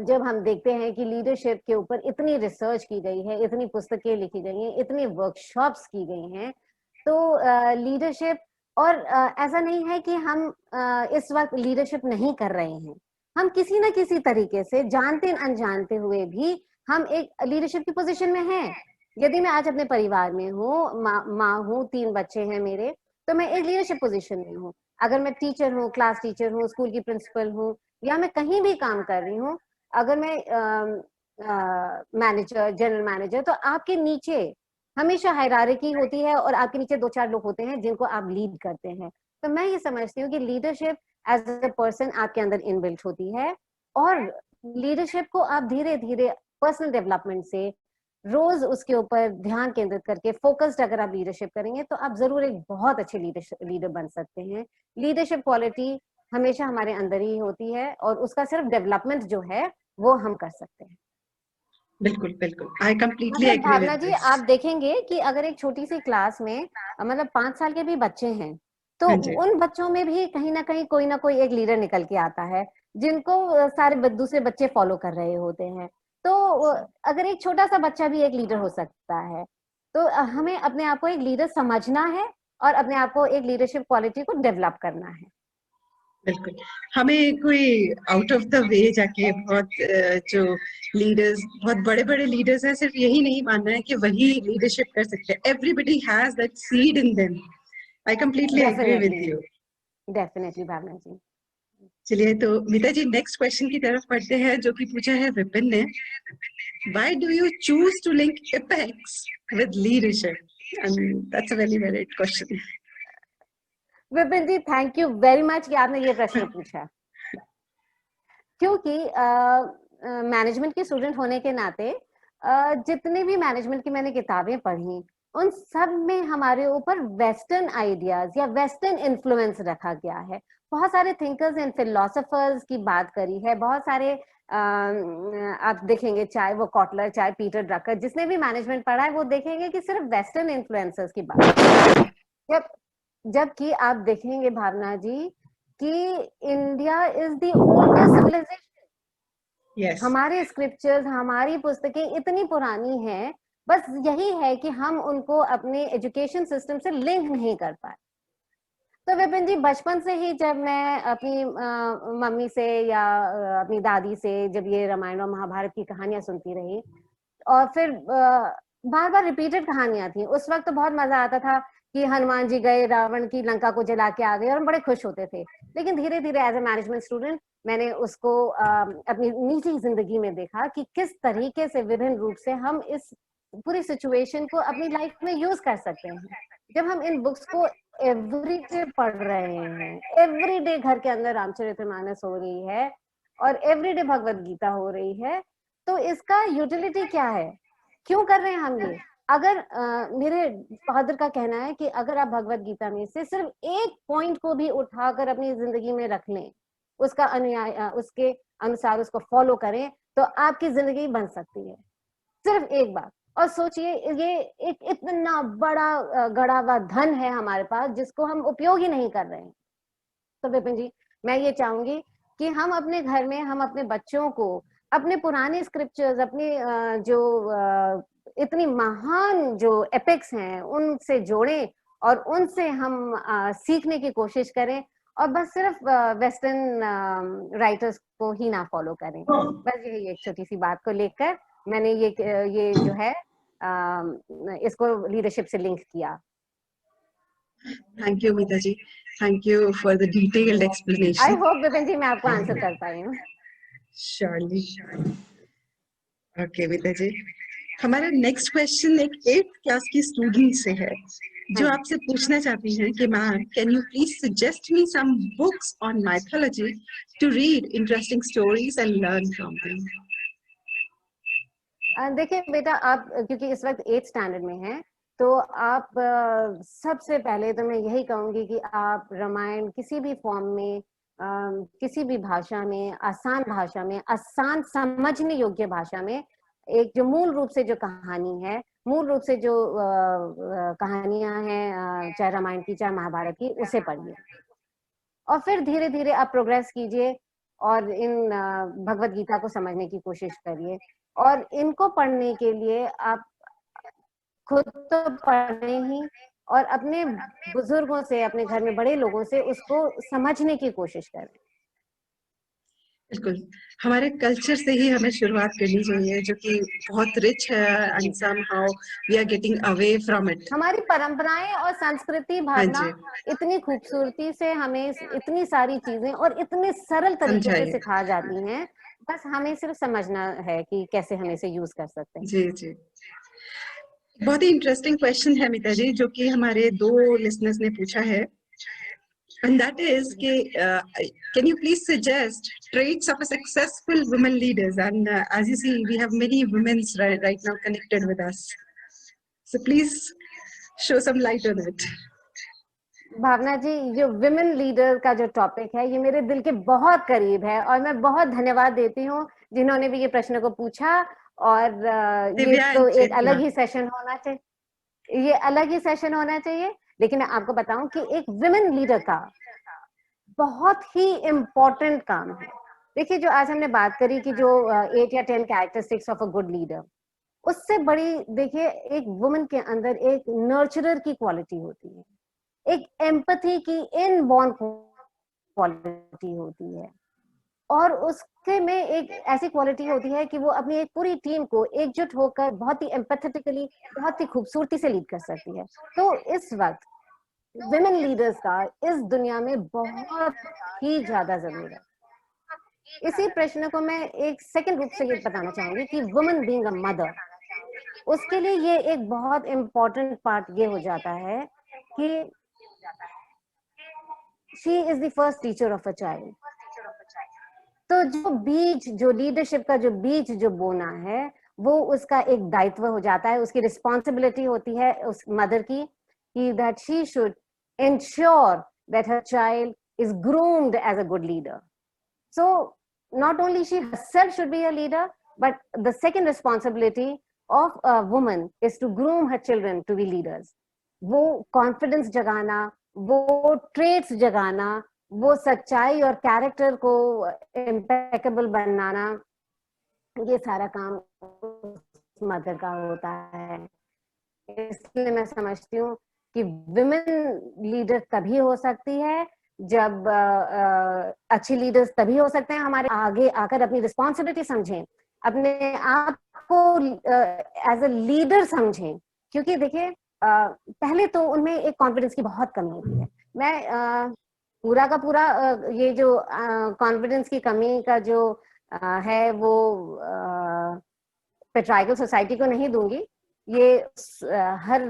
जब हम देखते हैं कि लीडरशिप के ऊपर इतनी रिसर्च की गई है, इतनी पुस्तकें लिखी गई हैं, इतनी वर्कशॉप्स की गई हैं, तो लीडरशिप, और ऐसा नहीं है कि हम इस वक्त लीडरशिप नहीं कर रहे हैं, हम किसी न किसी तरीके से जानते अनजानते हुए भी हम एक लीडरशिप की पोजीशन में हैं। यदि मैं आज अपने परिवार में हूँ, माँ हूँ, 3 बच्चे हैं मेरे, तो मैं एक लीडरशिप पोजीशन में हूँ। अगर मैं टीचर हूँ, क्लास टीचर हूँ, स्कूल की प्रिंसिपल हूँ, या मैं कहीं भी काम कर रही हूँ, अगर मैं मैनेजर, जनरल मैनेजर, तो आपके नीचे हमेशा हायरार्की होती है और आपके नीचे 2-4 लोग होते हैं जिनको आप लीड करते हैं। तो मैं ये समझती हूँ कि लीडरशिप एज अ पर्सन आपके अंदर इनबिल्ट होती है, और लीडरशिप को आप धीरे धीरे पर्सनल डेवलपमेंट से रोज उसके ऊपर ध्यान केंद्रित करके फोकस्ड अगर आप लीडरशिप करेंगे तो आप जरूर एक बहुत अच्छे लीडर बन सकते हैं। लीडरशिप क्वालिटी हमेशा हमारे अंदर ही होती है और उसका सिर्फ डेवलपमेंट जो है वो हम कर सकते हैं। बिल्कुल बिल्कुल, आई कंप्लीटली मतलब agree Bhavna with ji, this. आप देखेंगे कि अगर एक छोटी सी क्लास में मतलब 5 साल के भी बच्चे हैं, तो हाँ जी, उन बच्चों में भी कहीं ना कोई एक लीडर निकल के आता है जिनको सारे दूसरे बच्चे फॉलो कर रहे होते हैं। तो अगर एक छोटा सा बच्चा भी एक लीडर हो सकता है, तो हमें अपने आप को एक लीडर समझना है और अपने आप को एक लीडरशिप क्वालिटी को डेवलप करना है। बिल्कुल। हमें कोई आउट ऑफ द वे जाके बहुत जो लीडर्स, बहुत बड़े बड़े लीडर्स हैं, सिर्फ यही नहीं मानना है कि वही लीडरशिप कर सकते हैं। Everybody has that seed in them. I completely agree with you. Definitely Bhavna ji. चलिए, तो मीता जी नेक्स्ट क्वेश्चन की तरफ पढ़ते हैं, जो कि पूछा है विपिन ने। Why do you choose to link Apex with leadership? And that's a very valid question. Vipin ji, thank you very much कि आपने ये प्रश्न पूछा, क्योंकि मैनेजमेंट की स्टूडेंट होने के नाते जितने भी मैनेजमेंट की मैंने किताबें पढ़ी, उन सब में हमारे ऊपर वेस्टर्न आइडियाज या वेस्टर्न इन्फ्लुएंस रखा गया है। बहुत सारे थिंकर्स एंड फिलोसोफर्स की बात करी है, बहुत सारे आप देखेंगे, चाहे वो कॉटलर, चाहे पीटर ड्रकर, जिसने भी मैनेजमेंट पढ़ा है वो देखेंगे कि सिर्फ वेस्टर्न इन्फ्लुएंसर्स की बात। जबकि आप देखेंगे भावना जी कि India is the oldest civilisation. Yes. हमारे स्क्रिप्चर्स, हमारी पुस्तकें इतनी पुरानी हैं, बस यही है कि हम उनको अपने एजुकेशन सिस्टम से लिंक नहीं कर पाए। तो विपिन जी, बचपन से ही जब मैं अपनी मम्मी से या अपनी दादी से जब ये रामायण और महाभारत की कहानियां सुनती रही, और फिर बार बार रिपीटेड कहानियां थी, उस वक्त तो बहुत मजा आता था कि हनुमान जी गए, रावण की लंका को जला के आ गए, और हम बड़े खुश होते थे। लेकिन धीरे धीरे एज ए मैनेजमेंट स्टूडेंट मैंने उसको अपनी निजी जिंदगी में देखा कि किस तरीके से विभिन्न रूप से हम इस पूरी सिचुएशन को अपनी लाइफ में यूज कर सकते हैं। जब हम इन बुक्स को एवरीडे पढ़ रहे हैं, एवरीडे घर के अंदर रामचरितमानस हो रही है और एवरीडे भगवत गीता हो रही है, तो इसका यूटिलिटी क्या है, क्यों कर रहे हैं हम ये? अगर मेरे फादर का कहना है कि अगर आप भगवत गीता में से सिर्फ एक पॉइंट को भी उठाकर अपनी जिंदगी में रख लें, उसका अनुयाय उसके अनुसार उसको फॉलो करें, तो आपकी जिंदगी बन सकती है। सिर्फ एक बार। और सोचिए, ये एक इतना बड़ा गड़ा हुआ धन है हमारे पास जिसको हम उपयोग ही नहीं कर रहे हैं। तो विपिन जी, मैं ये चाहूंगी कि हम अपने घर में, हम अपने बच्चों को अपने पुराने स्क्रिप्चर्स, अपने जो इतनी महान जो एपिक्स हैं उनसे जोड़ें और उनसे हम सीखने की कोशिश करें, और बस सिर्फ वेस्टर्न राइटर्स को ही ना फॉलो करें। बस यही एक छोटी सी बात को लेकर मैंने ये जो है इसको लीडरशिप से लिंक किया। Thank you Meeta ji, thank you for the detailed explanation. I hope Vipin ji मैं आपको आंसर कर पाई हूँ। श्योरली। ओके मीता जी, हमारा नेक्स्ट क्वेश्चन एक 8th क्लास की स्टूडेंट से है, जो आपसे पूछना चाहती हैं कि ma'am, can you please suggest me some books on mythology to read interesting stories and learn from them. देखिए बेटा, आप क्योंकि इस वक्त 8th स्टैंडर्ड में हैं, तो आप सबसे पहले तो मैं यही कहूंगी कि आप रामायण किसी भी फॉर्म में, किसी भी भाषा में, आसान समझने योग्य भाषा में, एक जो मूल रूप से जो कहानी है, मूल रूप से जो कहानियां हैं, चाहे रामायण की चाहे महाभारत की, उसे पढ़िए। और फिर धीरे धीरे आप प्रोग्रेस कीजिए और इन भगवत गीता को समझने की कोशिश करिए। और इनको पढ़ने के लिए आप खुद तो पढ़े ही, और अपने बुजुर्गों से, अपने घर में बड़े लोगों से उसको समझने की कोशिश करें। बिल्कुल, हमारे कल्चर से ही हमें शुरुआत करनी चाहिए, जो कि बहुत रिच है, and somehow we are getting away from it. हमारी परंपराएं और संस्कृति भावना इतनी खूबसूरती से हमें इतनी सारी चीजें और इतने सरल तरीके से सिखा जाती हैं, बस हमें सिर्फ समझना है कि कैसे हम इसे यूज कर सकते हैं। जी जी, बहुत ही इंटरेस्टिंग क्वेश्चन है मीता जी, जो कि हमारे 2 लिसनर्स ने पूछा है, and that is can you please suggest traits of a successful women leaders? And as you see, we have many women right now connected with us, so please show some light on it. भावना जी, जो women leader का जो topic है, ये मेरे दिल के बहुत करीब है, और मैं बहुत धन्यवाद देती हूँ जिन्होंने भी ये प्रश्न को पूछा। और ये तो एक अलग ही सेशन होना चाहिए, ये अलग ही सेशन होना चाहिए। लेकिन मैं आपको बताऊं कि एक विमेन लीडर का बहुत ही इम्पोर्टेंट काम है। देखिए, जो आज हमने बात करी कि जो 8 या 10 characteristics of a good leader, उससे बड़ी देखिए एक वुमन के अंदर एक नर्चरर की क्वालिटी होती है, एक एम्पैथी की इनबॉर्न क्वालिटी होती है, और उसके में एक ऐसी क्वालिटी होती है कि वो अपनी एक पूरी टीम को एकजुट होकर बहुत ही एम्पैथेटिकली, बहुत ही खूबसूरती से लीड कर सकती है। तो इस वक्त विमेन लीडर्स का इस दुनिया में बहुत ही ज्यादा जरूरत है। इसी प्रश्न को मैं एक सेकंड रूप से ये बताना चाहूंगी कि वुमन बीइंग अ मदर, उसके लिए ये एक बहुत इम्पोर्टेंट पार्ट ये हो जाता है कि she is the first teacher of a child. तो जो बीज, जो लीडरशिप का जो बीज जो बोना है, वो उसका एक दायित्व हो जाता है, उसकी रिस्पॉन्सिबिलिटी होती है उस मदर की, कि that she should ensure that her child is groomed as a good leader. So not only she herself should be a leader, but the second responsibility of a woman is to groom her children to be leaders. वो confidence जगाना, वो traits जगाना, वो सच्चाई और character को impeccable बनाना, ये सारा काम मदर का होता है। इसलिए मैं समझती हूँ कि विमेन लीडर तभी हो सकती है जब अच्छी लीडर्स तभी हो सकते हैं हमारे आगे आकर अपनी रिस्पॉन्सिबिलिटी समझें, अपने आप को एज अ लीडर समझें। क्योंकि देखिए पहले तो उनमें एक कॉन्फिडेंस की बहुत कमी होती है। मैं पूरा का पूरा ये जो कॉन्फिडेंस की कमी का जो है वो पेट्राइकल सोसाइटी को नहीं दूंगी, ये हर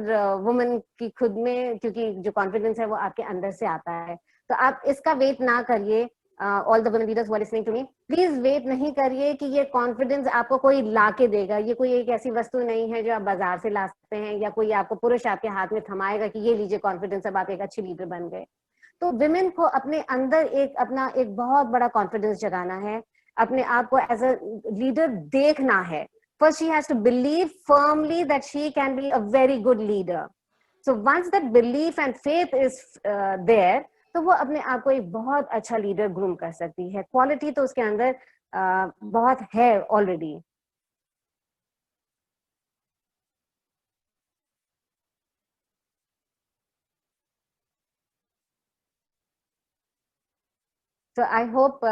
वुमन की खुद में, क्योंकि जो कॉन्फिडेंस है वो आपके अंदर से आता है। तो आप इसका वेट ना करिए। All the women leaders who are listening to me, please wait नहीं करिए कि ये कॉन्फिडेंस आपको कोई ला के देगा। ये कोई एक ऐसी वस्तु नहीं है जो आप बाजार से ला सकते हैं, या कोई आपको पुरुष आपके हाथ में थमाएगा कि ये लीजिए कॉन्फिडेंस, अब आप एक अच्छी लीडर बन गए। तो विमेन को अपने अंदर अपना एक बहुत बड़ा कॉन्फिडेंस जगाना है, अपने आप को एज अ लीडर देखना है। First, she has to believe firmly that she can be a very good leader. So once that belief and faith is there, तो वो अपने आप को एक बहुत अच्छा लीडर ग्रूम कर सकती है। क्वालिटी तो उसके अंदर बहुत है ऑलरेडी। So I hope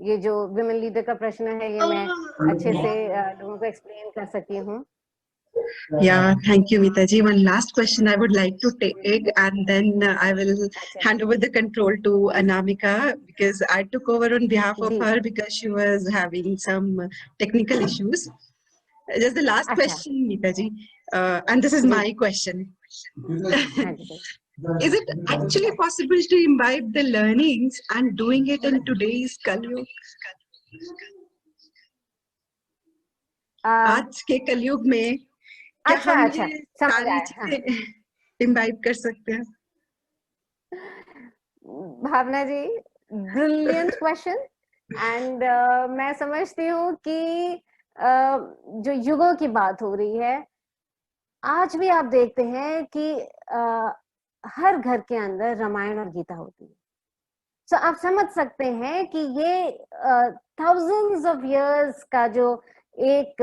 ये जो विमेन लीडर का प्रश्न है ये मैं अच्छे से लोगों को एक्सप्लेन कर सकी हूँ। Yeah, thank you, Mitaji. One last question I would like to take, and then I will hand over the control to Anamika, because I took over on behalf of her because she was having some technical issues. Just the last question, Mitaji, and this is my question. Is it actually possible to imbibe the learnings and doing it in today's Kalyug? आज के कलयुग में क्या हम ये सारी चीजें imbibe कर सकते हैं? भावना जी, ब्रिलियंट क्वेश्चन। एंड मैं समझती हूँ कि जो युगों की बात हो रही है, आज भी आप देखते हैं कि हर घर के अंदर रामायण और गीता होती है। सो आप समझ सकते हैं कि ये थाउजेंड्स ऑफ इयर्स का जो एक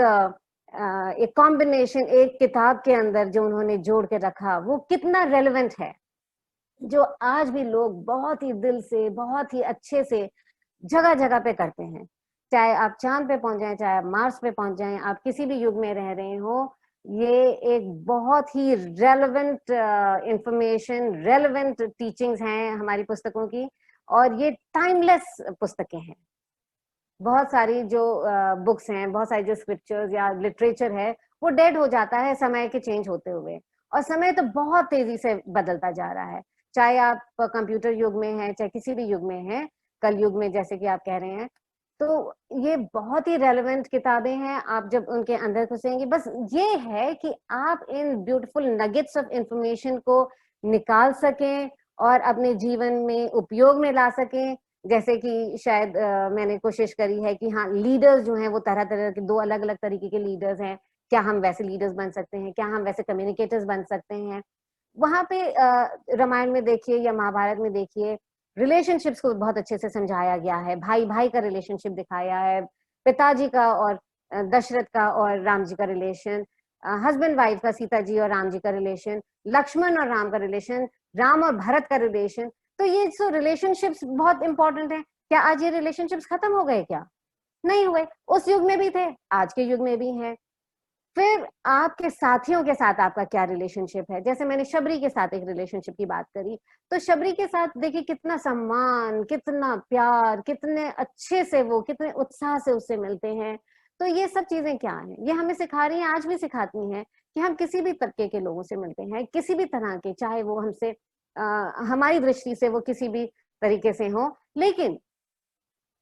कॉम्बिनेशन एक किताब के अंदर जो उन्होंने जोड़ के रखा, वो कितना रेलेवेंट है, जो आज भी लोग बहुत ही दिल से, बहुत ही अच्छे से जगह जगह पे करते हैं। चाहे आप चांद पे पहुंच जाएं, चाहे आप मार्स पे पहुंच जाएं, आप किसी भी युग में रह रहे हो, ये एक बहुत ही रेलेवेंट इंफॉर्मेशन, रेलेवेंट टीचिंग्स हैं हमारी पुस्तकों की, और ये टाइमलेस पुस्तकें हैं। बहुत सारी जो बुक्स हैं, बहुत सारी जो स्क्रिप्चर्स या लिटरेचर है, वो डेड हो जाता है समय के चेंज होते हुए, और समय तो बहुत तेजी से बदलता जा रहा है। चाहे आप कंप्यूटर युग में हैं, चाहे किसी भी युग में हैं, कल युग में जैसे कि आप कह रहे हैं, तो ये बहुत ही रेलेवेंट किताबें हैं। आप जब उनके अंदर घुसेंगे, बस ये है कि आप इन ब्यूटीफुल नगेट्स ऑफ इंफॉर्मेशन को निकाल सकें और अपने जीवन में उपयोग में ला सकें। जैसे कि शायद मैंने कोशिश करी है कि हाँ, लीडर्स जो हैं वो तरह तरह के, 2 अलग अलग तरीके के लीडर्स हैं। क्या हम वैसे लीडर्स बन सकते हैं? क्या हम वैसे कम्युनिकेटर्स बन सकते हैं? वहां पे रामायण में देखिए या महाभारत में देखिए, रिलेशनशिप्स को बहुत अच्छे से समझाया गया है। भाई भाई का रिलेशनशिप दिखाया है, पिताजी का और दशरथ का और राम जी का रिलेशन, हस्बैंड वाइफ का, सीता जी और राम जी का रिलेशन, लक्ष्मण और राम का रिलेशन, राम और भरत का रिलेशन। तो ये जो रिलेशनशिप्स बहुत इंपॉर्टेंट है। क्या आज ये रिलेशनशिप्स खत्म हो गए? क्या नहीं हुए। उस युग में भी थे, आज के युग में भी हैं। फिर आपके साथियों के साथ आपका क्या रिलेशनशिप है? जैसे मैंने शबरी के साथ एक रिलेशनशिप की बात करी, तो शबरी के साथ देखिए कितना सम्मान, कितना प्यार, कितने अच्छे से वो, कितने उत्साह से उससे मिलते हैं। तो ये सब चीजें क्या हैं? ये हमें सिखा रही हैं, आज भी सिखाती हैं कि हम किसी भी तबके के लोगों से मिलते हैं, किसी भी तरह के, चाहे वो हमसे हमारी दृष्टि से वो किसी भी तरीके से हो, लेकिन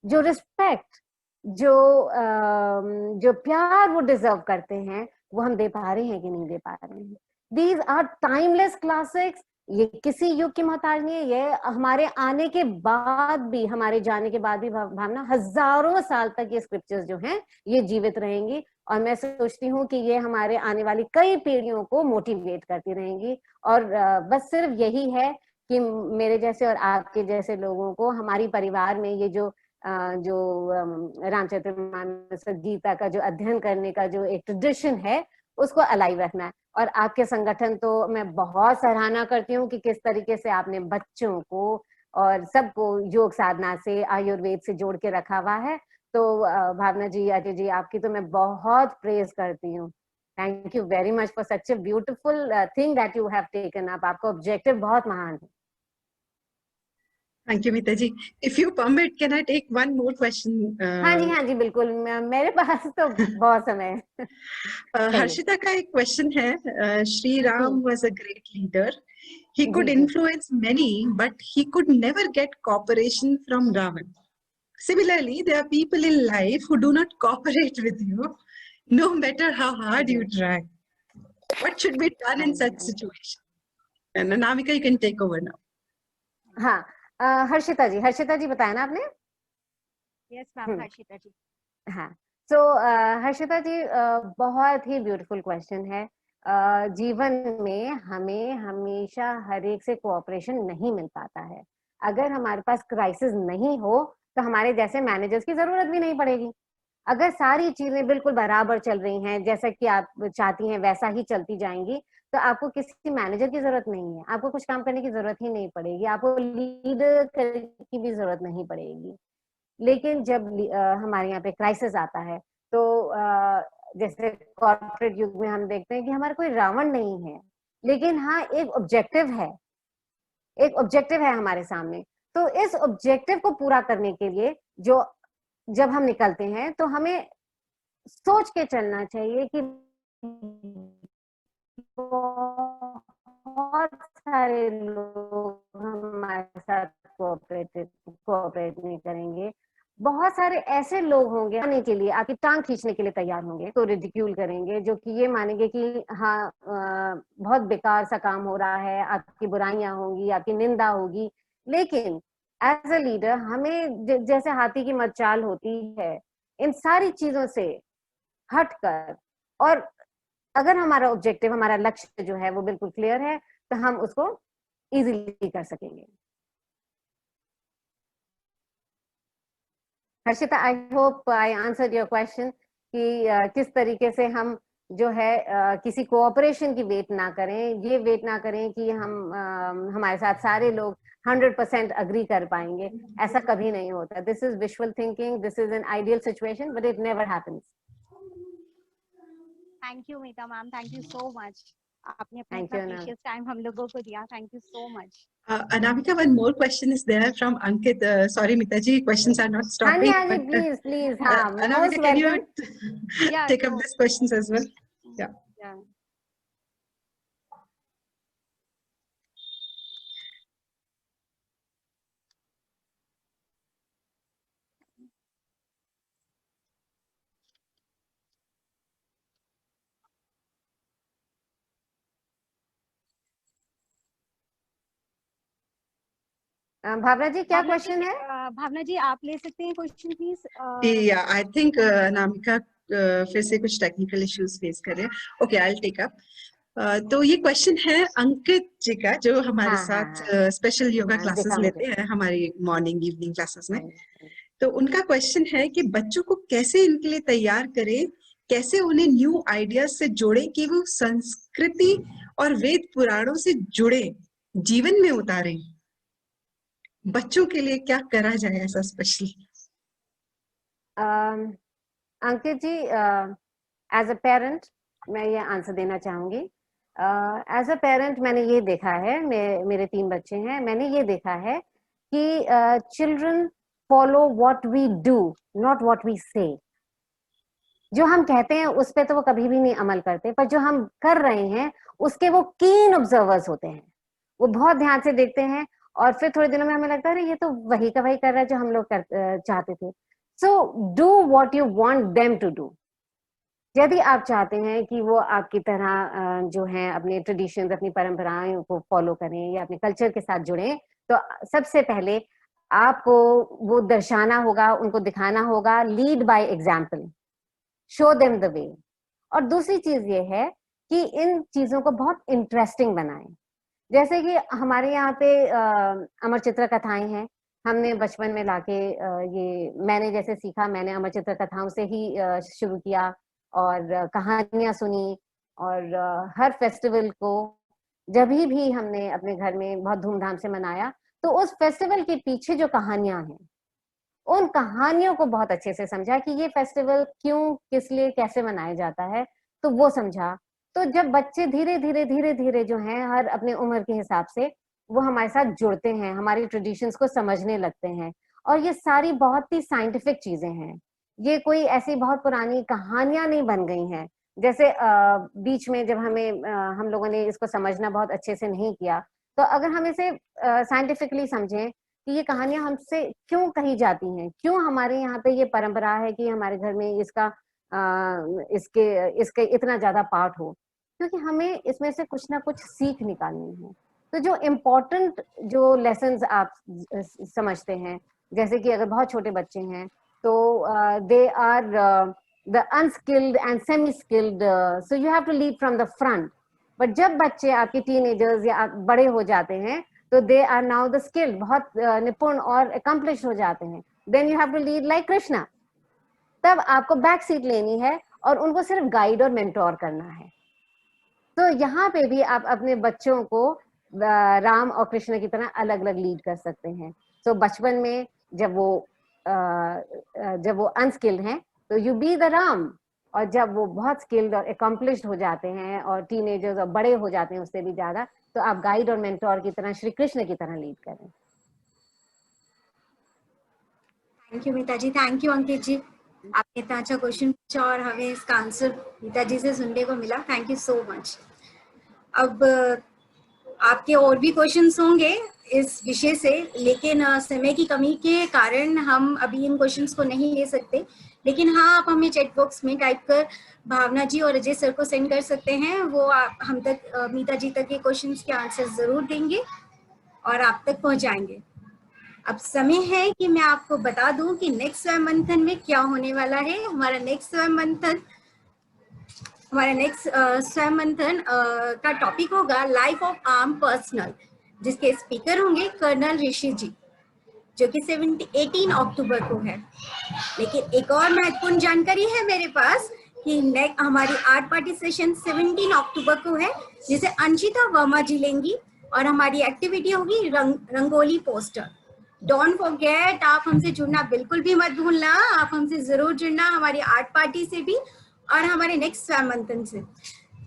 जो रिस्पेक्ट, जो प्यार वो डिजर्व करते हैं, वो हम दे पा रहे हैं कि नहीं दे पा रहे हैं। These are timeless classics. ये किसी युग की मोहताज नहीं है। ये हमारे आने के बाद भी, हमारे जाने के बाद भी भावना, हजारों साल तक ये स्क्रिप्चर्स जो हैं ये जीवित रहेंगी। और मैं सोचती हूँ कि ये हमारे आने वाली कई पीढ़ियों को मोटिवेट करती रहेंगी। और बस सिर्फ यही है कि मेरे जैसे और आपके जैसे लोगों को हमारी परिवार में ये जो रामचरितमानस गीता का जो अध्ययन करने का जो एक ट्रेडिशन है, उसको अलाइव रखना है। और आपके संगठन तो मैं बहुत सराहना करती हूँ कि किस तरीके से आपने बच्चों को और सबको योग साधना से, आयुर्वेद से जोड़ के रखा हुआ है। तो भावना जी, अजय जी, आपकी तो मैं बहुत प्रेज करती हूँ। Thank you very much for such a beautiful thing that you have taken up. आपका ऑब्जेक्टिव बहुत महान है। Thank you, Mita ji. If you permit, can I take one more question? हाँ जी बिल्कुल, मेरे पास तो बहुत समय है। हर्षिता का एक क्वेश्चन है, Shri Ram was a great leader. He could ji ji influence many, but he could never get cooperation from Ravan. Similarly, there are people in life who do not cooperate with you, no matter how hard you try. What should be done in such situation? And Anamika, you can take over now. हाँ, हर्षिता जी बताया ना आपने? Yes ma'am, Harshita जी। हाँ, तो हर्षिता जी, बहुत ही beautiful question है। जीवन में हमें हमेशा हर एक से कोऑपरेशन नहीं मिल पाता है। अगर हमारे पास क्राइसिस नहीं हो तो हमारे जैसे मैनेजर्स की जरूरत भी नहीं पड़ेगी। अगर सारी चीजें बिल्कुल बराबर चल रही हैं, जैसा कि आप चाहती हैं वैसा ही चलती जाएंगी, तो आपको किसी मैनेजर की जरूरत नहीं है, आपको कुछ काम करने की जरूरत ही नहीं पड़ेगी, आपको लीड की भी जरूरत नहीं पड़ेगी। लेकिन जब हमारे यहाँ पे क्राइसिस आता है तो जैसे कॉर्पोरेट युग में हम देखते हैं कि हमारा कोई रावण नहीं है, लेकिन हाँ एक ऑब्जेक्टिव है हमारे सामने। तो इस ऑब्जेक्टिव को पूरा करने के लिए जब हम निकलते हैं तो हमें सोच के चलना चाहिए कि बहुत सारे लोग हमारे साथ कोऑपरेट नहीं करेंगे। बहुत सारे ऐसे लोग होंगे आने के लिए, आपकी टांग खींचने के लिए तैयार होंगे, तो रिडिक्यूल करेंगे, जो कि ये मानेंगे कि हाँ बहुत बेकार सा काम हो रहा है, आपकी बुराइयां होंगी, आपकी निंदा होगी। लेकिन एज अ लीडर हमें जैसे हाथी की मचाल होती है, इन सारी चीजों से हटकर, और अगर हमारा ऑब्जेक्टिव, हमारा लक्ष्य जो है वो बिल्कुल क्लियर है, तो हम उसको इजीली कर सकेंगे। Harshita, I hope I answered your question कि किस तरीके से हम जो है किसी कोऑपरेशन की वेट ना करें, ये वेट ना करें कि हमारे साथ सारे लोग 100% अग्री कर पाएंगे। ऐसा कभी नहीं होता। This is visual thinking, this is an ideal situation, but it never happens. Thank you Meeta ma'am, thank you so much. आपने अपना इतना प्रीशियस टाइम हम लोगों को दिया। Thank you so much. Anamika, one more question is there from Ankit. Sorry, Mita ji, questions are not stopping. हाँ जी, please, हाँ, Anamika, can you take up these questions as well? Yeah. भावना जी, क्या question है? भावना जी, आप ले सकते हैं question please. Yeah, I think Anamika फिर से कुछ टेक्निकल इश्यूज फेस कर रहे हैं। Okay, I will take up. तो ये क्वेश्चन है अंकित जी का, जो हमारे साथ स्पेशल योगा क्लासेस लेते हैं हमारी मॉर्निंग इवनिंग क्लासेस में। तो उनका क्वेश्चन है कि बच्चों को कैसे इनके लिए तैयार करें, कैसे उन्हें न्यू आइडियाज से जोड़े कि वो संस्कृति और वेद पुराणों से जुड़े, जीवन में उतारें। बच्चों के लिए क्या करा जाए ऐसा specially? Ankit ji, as a parent मैं ये आंसर देना चाहूंगी। एज अ पेरेंट मैंने ये देखा है, मेरे 3 बच्चे हैं, मैंने ये देखा है कि children follow what we do, not what we say. जो हम कहते हैं उस पर तो वो कभी भी नहीं अमल करते, पर जो हम कर रहे हैं उसके वो कीन ऑब्जर्वर्स होते हैं। वो बहुत ध्यान से देखते हैं और फिर थोड़े दिनों में हमें लगता है ये तो वही का वही कर रहा है जो हम लोग चाहते थे। So do what you want them to do. यदि आप चाहते हैं कि वो आपकी तरह जो है अपने ट्रेडिशंस, अपनी परंपराओं को फॉलो करें या अपने कल्चर के साथ जुड़ें, तो सबसे पहले आपको वो दर्शाना होगा, उनको दिखाना होगा, lead by example, show them the way. और दूसरी चीज ये है कि इन चीजों को बहुत इंटरेस्टिंग बनाएं। जैसे कि हमारे यहाँ पे अमर चित्र कथाएं हैं, हमने बचपन में लाके ये मैंने जैसे सीखा, मैंने अमर चित्र कथाओं से ही शुरू किया और कहानियां सुनी। और हर फेस्टिवल को जब भी हमने अपने घर में बहुत धूमधाम से मनाया, तो उस फेस्टिवल के पीछे जो कहानियां हैं, उन कहानियों को बहुत अच्छे से समझा कि ये फेस्टिवल क्यों, किस लिए, कैसे मनाया जाता है, तो वो समझा। तो जब बच्चे धीरे धीरे जो हैं, हर अपने उम्र के हिसाब से वो हमारे साथ जुड़ते हैं, हमारी ट्रेडिशंस को समझने लगते हैं, और ये सारी बहुत ही साइंटिफिक चीजें हैं। ये कोई ऐसी बहुत पुरानी कहानियां नहीं बन गई हैं। जैसे बीच में जब हम लोगों ने इसको समझना बहुत अच्छे से नहीं किया, तो अगर हम इसे साइंटिफिकली समझें कि ये कहानियां हमसे क्यों कही जाती हैं, क्यों हमारे यहाँ पे ये परंपरा है कि हमारे घर में इसके इतना ज्यादा पाठ हो, क्योंकि हमें इसमें से कुछ ना कुछ सीख निकालनी है। तो जो इम्पोर्टेंट जो लेसन्स आप समझते हैं, जैसे कि अगर बहुत छोटे बच्चे हैं तो they are the unskilled and semi skilled, so you have to lead from the front. But जब बच्चे आपके टीनेजर्स या बड़े हो जाते हैं, तो they are now the skilled, बहुत निपुण और अकम्प्लिश हो जाते हैं, then you have to lead like Krishna. तब आपको बैक सीट लेनी है और उनको सिर्फ गाइड और मेंटोर करना है। तो यहाँ पे भी आप अपने बच्चों को राम और कृष्ण की तरह अलग अलग लीड कर सकते हैं। तो बचपन में जब वो अनस्किल्ड हैं, तो यू बी द राम, और जब वो बहुत स्किल्ड और अकम्प्लिश्ड हो जाते हैं और टीनेजर्स और बड़े हो जाते हैं उससे भी ज्यादा, तो आप गाइड और मेंटोर की तरह श्री कृष्ण की तरह लीड करें। Thank you Meeta ji, thank you Ankit ji, आपने इतना अच्छा क्वेश्चन पूछा और हमें इसका आंसर मीता जी से सुनने को मिला। Thank you so much. अब आपके और भी क्वेश्चंस होंगे इस विषय से, लेकिन समय की कमी के कारण हम अभी इन क्वेश्चंस को नहीं ले सकते। लेकिन हाँ, आप हमें चैट बॉक्स में टाइप कर भावना जी और अजय सर को सेंड कर सकते हैं। वो हम तक मीता जी तक के क्वेश्चंस के आंसर जरूर देंगे और आप तक पहुंचाएंगे। अब समय है कि मैं आपको बता दूं कि नेक्स्ट स्वयं मंथन में क्या होने वाला है। हमारा नेक्स्ट स्वयं मंथन का टॉपिक होगा लाइफ ऑफ आर्म पर्सनल, जिसके स्पीकर होंगे कर्नल ऋषि जी, जो कि 18 अक्टूबर को है। लेकिन एक और महत्वपूर्ण जानकारी है मेरे पास कि हमारी आर्ट पार्टी सेशन 17 अक्टूबर को है, जिसे अंशिता वर्मा जी लेंगी, और हमारी एक्टिविटी होगी रंगोली पोस्टर। डोंट फॉरगेट, आप हमसे जुड़ना बिल्कुल भी मत भूलना। आप हमसे जरूर जुड़ना, हमारी आर्ट पार्टी से भी और हमारे नेक्स्ट स्वयं मंथन से।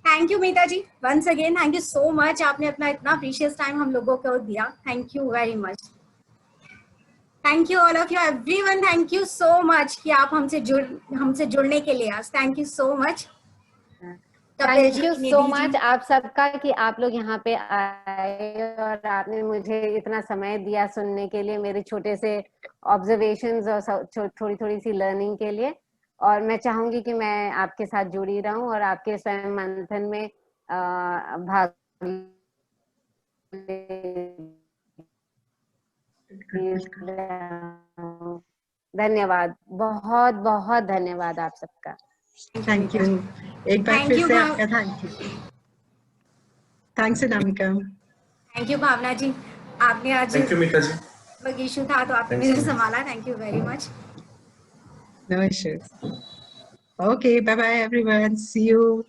Thank you Meeta ji, once again thank you so much. आपने अपना इतना प्रीशियस टाइम हम लोगों को दिया। Thank you very much. Thank you all of you everyone, thank you so much कि आप हमसे जुड़ने के लिए आज। Thank you so much. Thank you so much आप सबका कि आप लोग यहाँ पे आए और आपने मुझे इतना समय दिया सुनने के लिए, मेरे छोटे से ऑब्जर्वेशंस और थोड़ी थोड़ी सी लर्निंग के लिए। और मैं चाहूंगी कि मैं आपके साथ जुड़ी रहूं और आपके स्वयं मंथन में भाग धन्यवाद, बहुत बहुत धन्यवाद आप सबका। थैंक यू एक बार फिर से आपका thank you. Thanks Anamika. Thank you Bhavna ji, आपने आज thank you Meeta ji, issue था तो आपने मुझे संभाला। Thank you very much. No issues. Okay, bye bye everyone, see you.